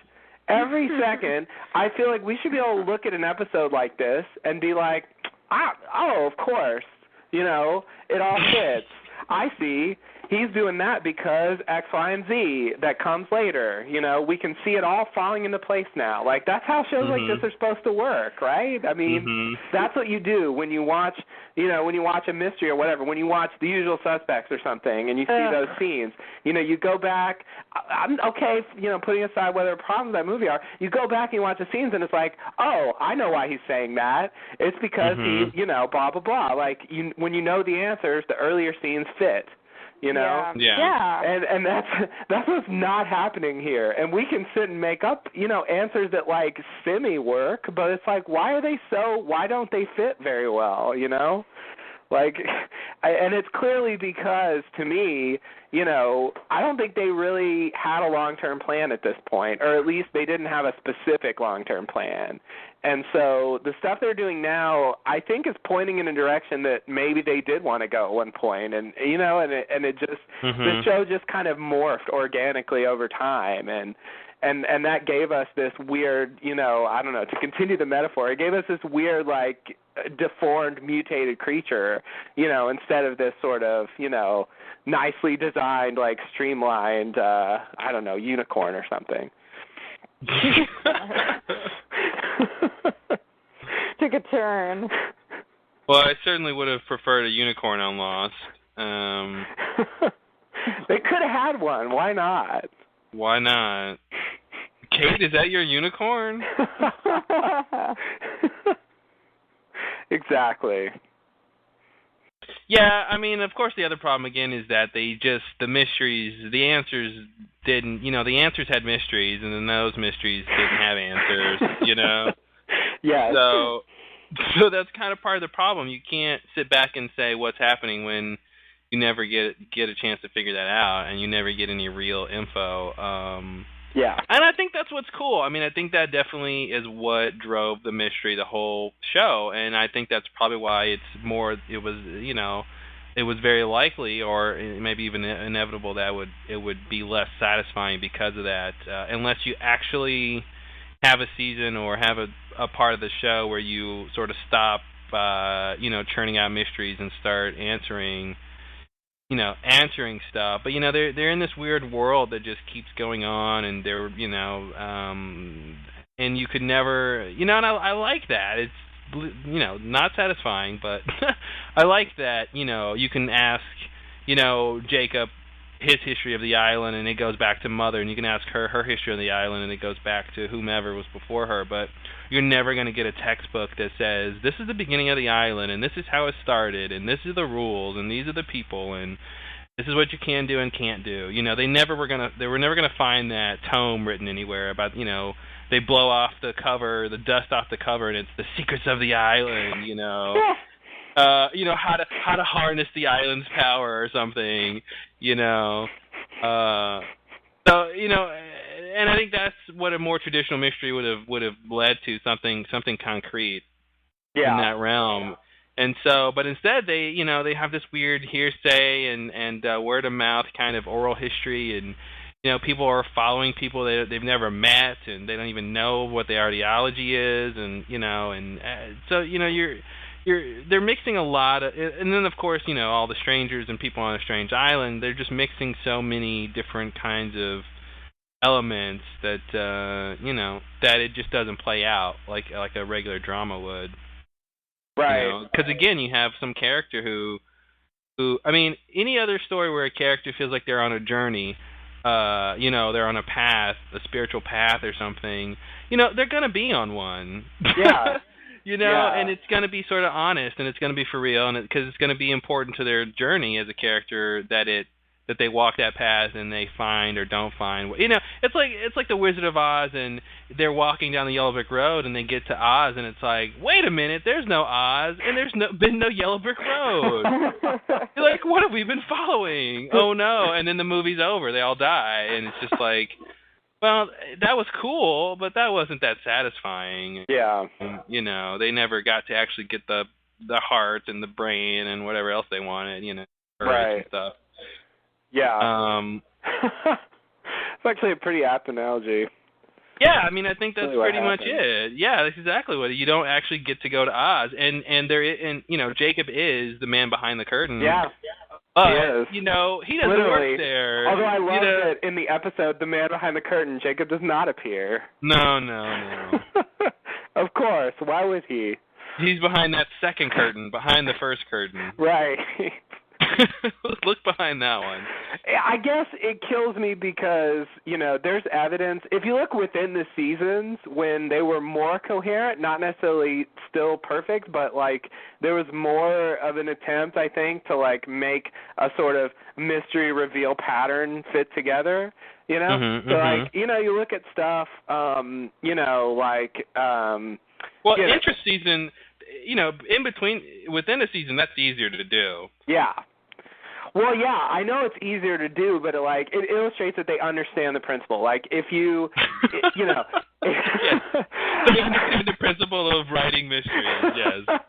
[SPEAKER 2] I feel like we should be able to look at an episode like this and be like, oh, of course, you know, it all fits. I see. He's doing that because X, Y, and Z that comes later. You know, we can see it all falling into place now. Like, that's how shows like this are supposed to work, right? I mean, that's what you do when you watch, you know, when you watch a mystery or whatever, when you watch The Usual Suspects or something and you see those scenes, you know, you go back, I'm okay, you know, putting aside whether problems with that movie are, you go back and you watch the scenes and it's like, oh, I know why he's saying that. It's because he, you know, blah, blah, blah. Like, when you know the answers, the earlier scenes fit. You know?
[SPEAKER 3] Yeah.
[SPEAKER 2] And that's what's not happening here. And we can sit and make up, you know, answers that like semi-work, but it's like, why don't they fit very well, you know? Like, and it's clearly because, to me, you know, I don't think they really had a long-term plan at this point, or at least they didn't have a specific long-term plan. And so the stuff they're doing now, I think, is pointing in a direction that maybe they did want to go at one point. And, you know, and it just, the show just kind of morphed organically over time. And and that gave us this weird, I don't know, to continue the metaphor, it gave us this weird, like, deformed, mutated creature, instead of this sort of, nicely designed, like, streamlined, I don't know, unicorn or something.
[SPEAKER 3] Took a turn.
[SPEAKER 1] Well, I certainly would have preferred a unicorn on Lost.
[SPEAKER 2] They could have had one. Why not?
[SPEAKER 1] Why not? Kate, is that your unicorn?
[SPEAKER 2] Exactly.
[SPEAKER 1] Yeah, I mean, of course, the other problem again is that the mysteries, the answers didn't, the answers had mysteries, and then those mysteries didn't have answers,
[SPEAKER 2] Yeah.
[SPEAKER 1] So that's kind of part of the problem. You can't sit back and say what's happening when you never get a chance to figure that out, and you never get any real info.
[SPEAKER 2] Yeah.
[SPEAKER 1] And I think that's what's cool. I mean, I think that definitely is what drove the mystery, the whole show, and I think that's probably why it was very likely, or maybe even inevitable, that it would be less satisfying because of that, unless you actually have a season or have a part of the show where you sort of stop, churning out mysteries and start answering stuff. But they're in this weird world that just keeps going on, and they're and you could never, and I like that. It's not satisfying, but I like that. You can ask Jacob his history of the island, and it goes back to Mother, and you can ask her history of the island, and it goes back to whomever was before her. But you're never going to get a textbook that says this is the beginning of the island, and this is how it started, and this is the rules, and these are the people, and this is what you can do and can't do. They were never gonna find that tome written anywhere about they blow off the cover, the dust off the cover, and it's the secrets of the island. How to harness the island's power or something. And I think that's what a more traditional mystery would have led to, something concrete in that realm. And so, but instead they have this weird hearsay and word of mouth kind of oral history, and people are following people they've never met, and they don't even know what their ideology is, and so they're mixing a lot of, and then of course all the strangers and people on a strange island, they're just mixing so many different kinds of elements that that it just doesn't play out like a regular drama would.
[SPEAKER 2] Right.
[SPEAKER 1] Because again, you have some character who I mean, any other story where a character feels like they're on a journey, they're on a path, a spiritual path or something, they're gonna be on one.
[SPEAKER 2] Yeah.
[SPEAKER 1] And it's going to be sort of honest, and it's going to be for real, and because it's going to be important to their journey as a character that they walk that path and they find or don't find. It's like the Wizard of Oz, and they're walking down the Yellow Brick Road, and they get to Oz, and it's like, wait a minute, there's no Oz, and there's been no Yellow Brick Road. You're like, what have we been following? Oh no! And then the movie's over, they all die, and it's just like, well, that was cool, but that wasn't that satisfying.
[SPEAKER 2] Yeah.
[SPEAKER 1] They never got to actually get the heart and the brain and whatever else they wanted,
[SPEAKER 2] right.
[SPEAKER 1] And stuff.
[SPEAKER 2] Yeah. It's actually a pretty apt analogy.
[SPEAKER 1] Yeah, I mean, I think that's
[SPEAKER 2] really
[SPEAKER 1] pretty much it. Yeah, that's exactly what you don't actually get to go to Oz, and Jacob is the man behind the curtain.
[SPEAKER 2] Yeah.
[SPEAKER 1] He
[SPEAKER 2] is.
[SPEAKER 1] He doesn't
[SPEAKER 2] Literally.
[SPEAKER 1] work there.
[SPEAKER 2] Although I love that in the episode, the man behind the curtain, Jacob does not appear.
[SPEAKER 1] No.
[SPEAKER 2] Of course. Why would he?
[SPEAKER 1] He's behind that second curtain, behind the first curtain.
[SPEAKER 2] Right.
[SPEAKER 1] Look behind that one.
[SPEAKER 2] I guess it kills me because, there's evidence. If you look within the seasons when they were more coherent, not necessarily still perfect, but, there was more of an attempt, I think, to, make a sort of mystery reveal pattern fit together, you look at stuff,
[SPEAKER 1] interest season, in between, within a season, that's easier to do.
[SPEAKER 2] Yeah. Well, yeah, I know it's easier to do, but it illustrates that they understand the principle. If you,
[SPEAKER 1] They understand the principle of writing mysteries. Yes.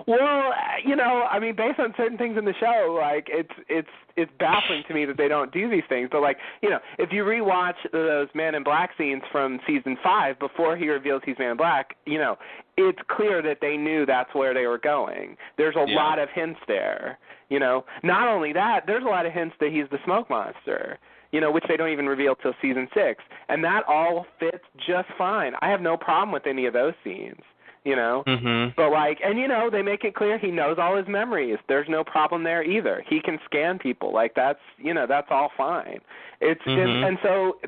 [SPEAKER 2] Well, I mean, based on certain things in the show, like it's baffling to me that they don't do these things. But like, if you rewatch those Man in Black scenes from season 5 before he reveals he's Man in Black, it's clear that they knew that's where they were going. There's a lot of hints there. Not only that, there's a lot of hints that he's the smoke monster. Which they don't even reveal till season 6, and that all fits just fine. I have no problem with any of those scenes. But like, and they make it clear he knows all his memories. There's no problem there either. He can scan people. Like that's all fine. It's and so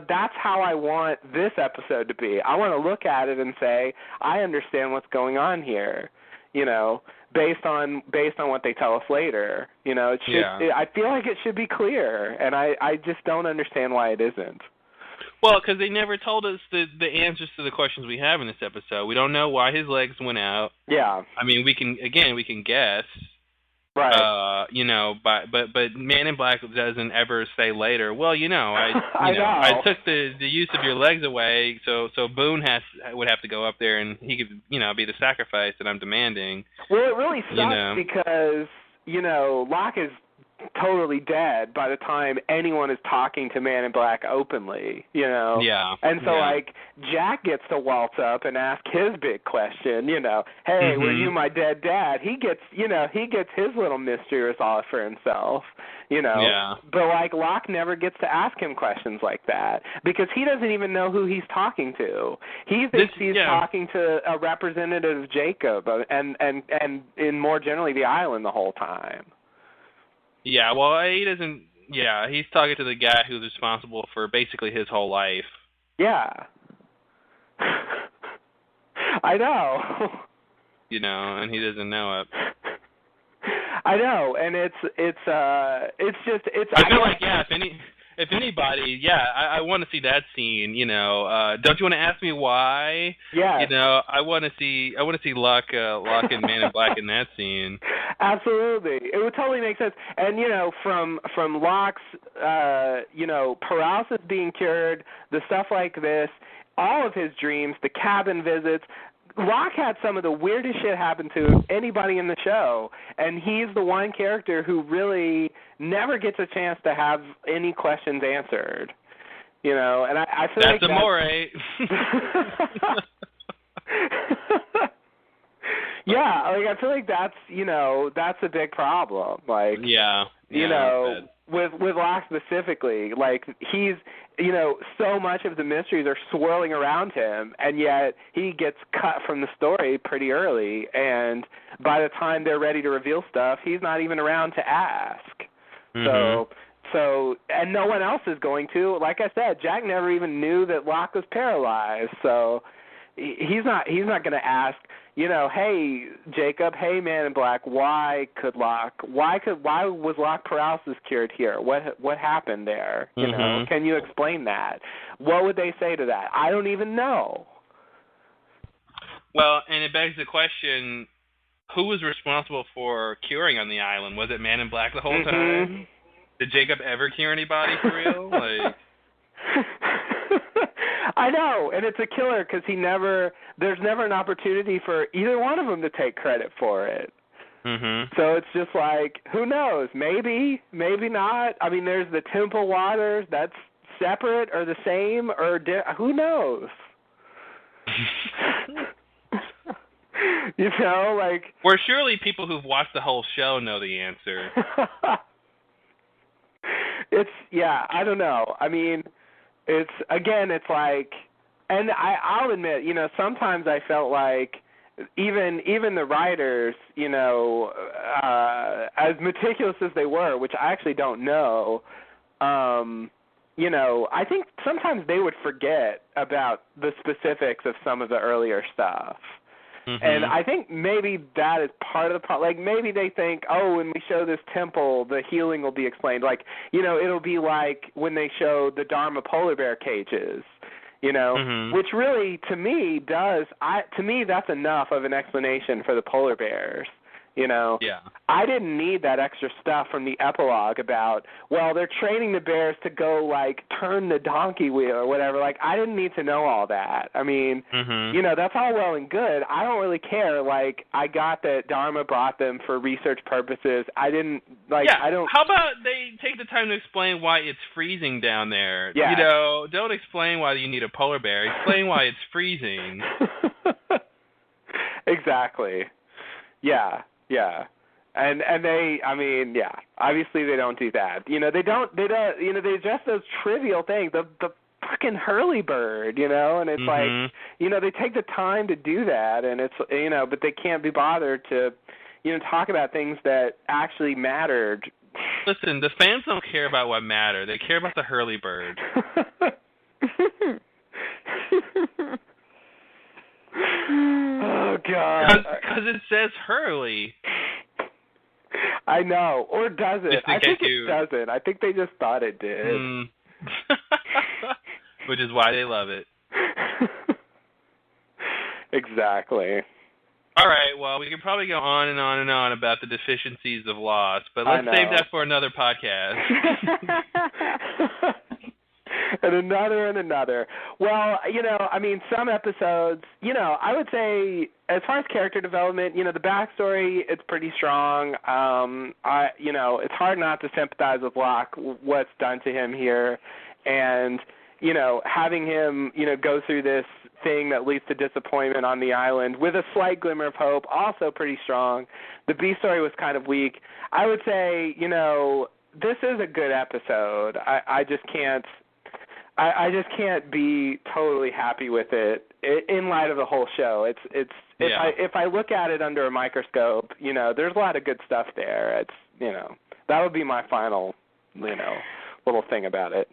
[SPEAKER 2] that's how I want this episode to be. I want to look at it and say I understand what's going on here. Based on what they tell us later. It should. I feel like it should be clear, and I just don't understand why it isn't.
[SPEAKER 1] Well, because they never told us the answers to the questions we have in this episode. We don't know why his legs went out.
[SPEAKER 2] Yeah.
[SPEAKER 1] I mean, we can guess.
[SPEAKER 2] Right.
[SPEAKER 1] But Man in Black doesn't ever say later, well, I took the use of your legs away, so Boone would have to go up there and he could, be the sacrifice that I'm demanding.
[SPEAKER 2] Well, it really sucks because, Locke is totally dead by the time anyone is talking to Man in Black openly,
[SPEAKER 1] Yeah.
[SPEAKER 2] And so, like, Jack gets to waltz up and ask his big question, hey, were you my dead dad? He gets his little mystery resolved for himself,
[SPEAKER 1] Yeah.
[SPEAKER 2] But, like, Locke never gets to ask him questions like that because he doesn't even know who he's talking to. He thinks he's talking to a representative of Jacob and more generally the island the whole time.
[SPEAKER 1] Yeah, well, he doesn't. Yeah, he's talking to the guy who's responsible for basically his whole life.
[SPEAKER 2] Yeah, I know.
[SPEAKER 1] And he doesn't know it.
[SPEAKER 2] I know, and it's just.
[SPEAKER 1] I feel like if anybody, I want to see that scene. Don't you want to ask me why?
[SPEAKER 2] Yeah.
[SPEAKER 1] I want to see Locke and Man in Black in that scene.
[SPEAKER 2] Absolutely, it would totally make sense. And from Locke's, paralysis being cured, the stuff like this, all of his dreams, the cabin visits. Locke had some of the weirdest shit happen to anybody in the show, and he's the one character who really never gets a chance to have any questions answered. And I feel
[SPEAKER 1] that's
[SPEAKER 2] like
[SPEAKER 1] amore.
[SPEAKER 2] Yeah, like I feel like that's a big problem. Like with Locke specifically, like he's so much of the mysteries are swirling around him, and yet he gets cut from the story pretty early, and by the time they're ready to reveal stuff, he's not even around to ask. So and no one else is going to. Like I said, Jack never even knew that Locke was paralyzed, so he's not going to ask, hey Jacob, hey Man in Black, why was Locke paralysis cured here? What happened there? Can you explain that? What would they say to that? I don't even know.
[SPEAKER 1] Well, and it begs the question, who was responsible for curing on the island? Was it Man in Black the whole time? Did Jacob ever cure anybody for real? Like
[SPEAKER 2] I know, and it's a killer because there's never an opportunity for either one of them to take credit for it. So it's just like, who knows? Maybe, maybe not. I mean, there's the temple waters. That's separate or the same or who knows?
[SPEAKER 1] Well, surely people who've watched the whole show know the answer.
[SPEAKER 2] I don't know. I mean, it's like, and I'll admit, sometimes I felt like even the writers, as meticulous as they were, which I actually don't know, I think sometimes they would forget about the specifics of some of the earlier stuff. And I think maybe that is part of the problem. Like, maybe they think, when we show this temple, the healing will be explained. Like, it'll be like when they show the Dharma polar bear cages, which really, to me, that's enough of an explanation for the polar bears. You know, I didn't need that extra stuff from the epilogue about, well, they're training the bears to go, like, turn the donkey wheel or whatever. Like, I didn't need to know all that. I mean, you know, that's all well and good. I don't really care. Like, I got that Dharma brought them for research purposes. I didn't, like, I don't.
[SPEAKER 1] How about they take the time to explain why it's freezing down there?
[SPEAKER 2] Yeah.
[SPEAKER 1] You know, don't explain why you need a polar bear. Explain why it's freezing.
[SPEAKER 2] Exactly. Yeah. Yeah. And they, I mean, yeah, obviously they don't do that. You know, they don't, you know, they just those trivial things, the fucking Hurley-bird, you know, and it's like, you know, they take the time to do that, and it's, you know, but they can't be bothered to, you know, talk about things that actually mattered.
[SPEAKER 1] Listen, the fans don't care about what mattered. They care about the Hurley-bird.
[SPEAKER 2] Oh, God.
[SPEAKER 1] Because it says Hurley.
[SPEAKER 2] I know. Or does it? I think it doesn't. I think they just thought it did.
[SPEAKER 1] Which is why they love it.
[SPEAKER 2] Exactly.
[SPEAKER 1] All right, well, we could probably go on and on and on about the deficiencies of Lost, but let's save that for another podcast.
[SPEAKER 2] And another. Well, you know, I mean, some episodes, you know, I would say as far as character development, you know, the backstory, it's pretty strong. You know, it's hard not to sympathize with Locke, what's done to him here. And, you know, having him, you know, go through this thing that leads to disappointment on the island with a slight glimmer of hope, also pretty strong. The B story was kind of weak. I would say, you know, this is a good episode. I just can't be totally happy with it in light of the whole show. If I look at it under a microscope, you know, there's a lot of good stuff there. It's, you know, that would be my final, you know, little thing about it.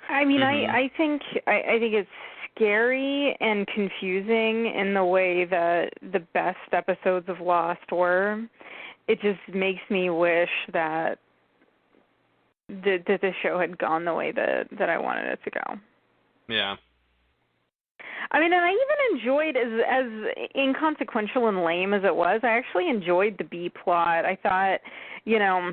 [SPEAKER 3] I mean, I think it's scary and confusing in the way that the best episodes of Lost were. It just makes me wish that the show had gone the way that I wanted it to go.
[SPEAKER 1] Yeah.
[SPEAKER 3] I mean, and I even enjoyed, as inconsequential and lame as it was, I actually enjoyed the B plot. I thought, you know,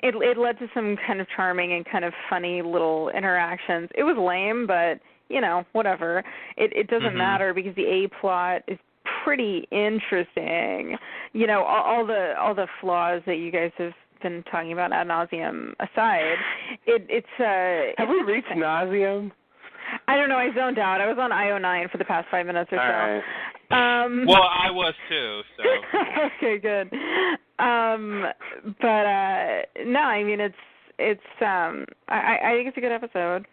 [SPEAKER 3] it led to some kind of charming and kind of funny little interactions. It was lame, but, you know, whatever. It doesn't matter because the A plot is pretty interesting. You know, all the flaws that you guys have been talking about ad nauseum aside,
[SPEAKER 2] have we reached nauseum?
[SPEAKER 3] I don't know. I zoned out. I was on IO9 for the past 5 minutes or so.
[SPEAKER 2] All right.
[SPEAKER 1] Well, I was too. So.
[SPEAKER 3] Okay, good. But no, I mean it's I think it's a good episode.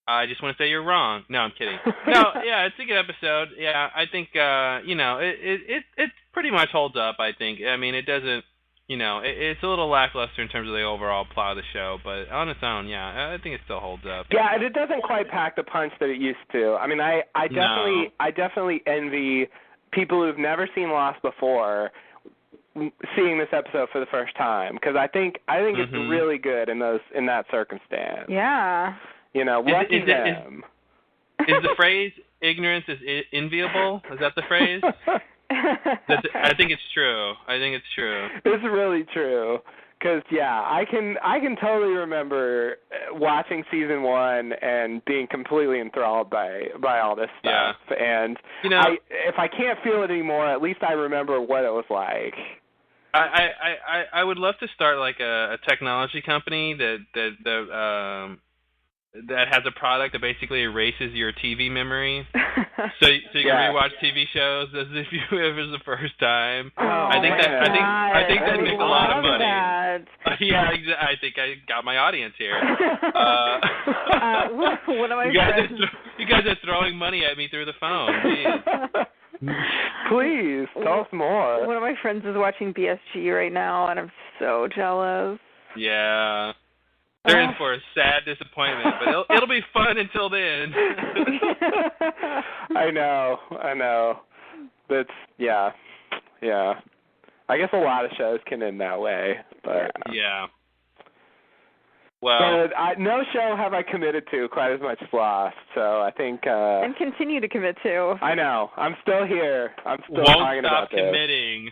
[SPEAKER 1] I just want to say you're wrong. No, I'm kidding. No, yeah, it's a good episode. Yeah, I think you know, it pretty much holds up, I think. I mean, it doesn't, you know, it's a little lackluster in terms of the overall plot of the show, but on its own, yeah, I think it still holds up.
[SPEAKER 2] Yeah, and it doesn't quite pack the punch that it used to. I mean, I definitely envy people who've never seen Lost before seeing this episode for the first time, because I think it's really good in that circumstance.
[SPEAKER 3] Yeah.
[SPEAKER 2] You know, lucky them.
[SPEAKER 1] Is the phrase "ignorance is enviable"? Is that the phrase? I think it's true.
[SPEAKER 2] It's really true. Because, yeah, I can totally remember watching season 1 and being completely enthralled by all this stuff. Yeah. And, you know, if I can't feel it anymore, at least I remember what it was like.
[SPEAKER 1] I would love to start like a technology company that has a product that basically erases your TV memory, so you can rewatch TV shows as if it was the first time.
[SPEAKER 3] Oh,
[SPEAKER 1] I think that makes a lot of money.
[SPEAKER 3] That.
[SPEAKER 1] Yeah, I think I got my audience here.
[SPEAKER 3] One of my friends.
[SPEAKER 1] You guys are throwing money at me through the phone.
[SPEAKER 2] Please tell us more.
[SPEAKER 3] One of my friends is watching BSG right now, and I'm so jealous.
[SPEAKER 1] Yeah. They're in for a sad disappointment, but it'll be fun until then.
[SPEAKER 2] I know. That's, yeah. I guess a lot of shows can end that way, but...
[SPEAKER 1] Yeah. Well,
[SPEAKER 2] but no show have I committed to quite as much as Lost, so I think...
[SPEAKER 3] and continue to commit to.
[SPEAKER 2] I know. I'm still here. I'm still
[SPEAKER 1] won't
[SPEAKER 2] talking
[SPEAKER 1] stop
[SPEAKER 2] about this.
[SPEAKER 1] committing.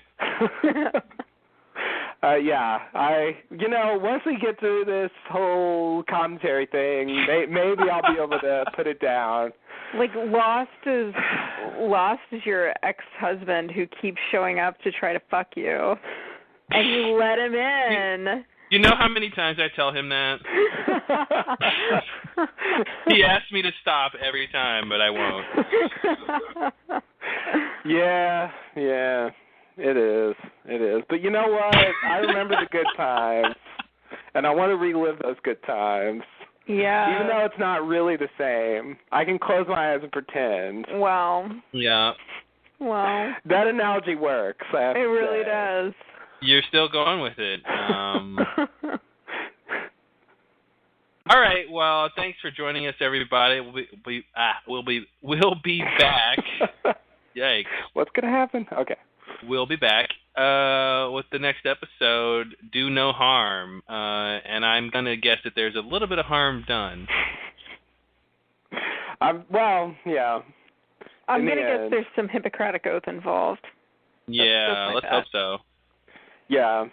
[SPEAKER 2] Once we get through this whole commentary thing, maybe I'll be able to put it down.
[SPEAKER 3] Like Lost is your ex-husband who keeps showing up to try to fuck you, and you let him in.
[SPEAKER 1] You know how many times I tell him that? He asks me to stop every time, but I won't.
[SPEAKER 2] Yeah, it is. But you know what? I remember the good times, and I want to relive those good times.
[SPEAKER 3] Yeah.
[SPEAKER 2] Even though it's not really the same, I can close my eyes and pretend.
[SPEAKER 3] Wow.
[SPEAKER 1] Yeah.
[SPEAKER 3] Wow.
[SPEAKER 2] That analogy works.
[SPEAKER 3] It really does.
[SPEAKER 1] You're still going with it. All right. Well, thanks for joining us, everybody. We'll be back. Yikes.
[SPEAKER 2] What's gonna happen? Okay.
[SPEAKER 1] We'll be back with the next episode. Do no harm, and I'm gonna guess that there's a little bit of harm done.
[SPEAKER 2] Yeah.
[SPEAKER 3] I'm gonna guess there's some Hippocratic oath involved.
[SPEAKER 1] Yeah, let's hope so.
[SPEAKER 2] Yeah,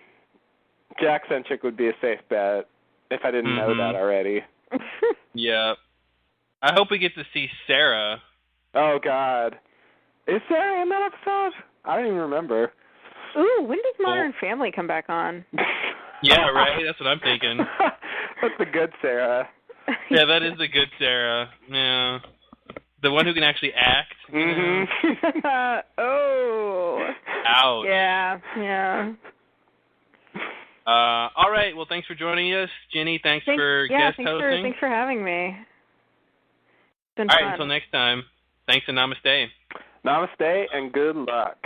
[SPEAKER 2] Jack-centric would be a safe bet if I didn't know that already.
[SPEAKER 1] Yeah. I hope we get to see Sarah.
[SPEAKER 2] Oh, God. Is Sarah in that episode? I don't even remember.
[SPEAKER 3] Ooh, when does Modern Family come back on?
[SPEAKER 1] Yeah, right? That's what I'm thinking.
[SPEAKER 2] That's the good Sarah.
[SPEAKER 1] Yeah, that is the good Sarah. Yeah. The one who can actually act.
[SPEAKER 2] Mm-hmm.
[SPEAKER 3] Oh.
[SPEAKER 1] Ouch.
[SPEAKER 3] Yeah.
[SPEAKER 1] All right. Well, thanks for joining us. Jenny, thanks for guest hosting.
[SPEAKER 3] Thanks for having me. It's been
[SPEAKER 1] fun.
[SPEAKER 3] fun.
[SPEAKER 1] All right, until next time. Thanks and namaste.
[SPEAKER 2] Namaste and good luck.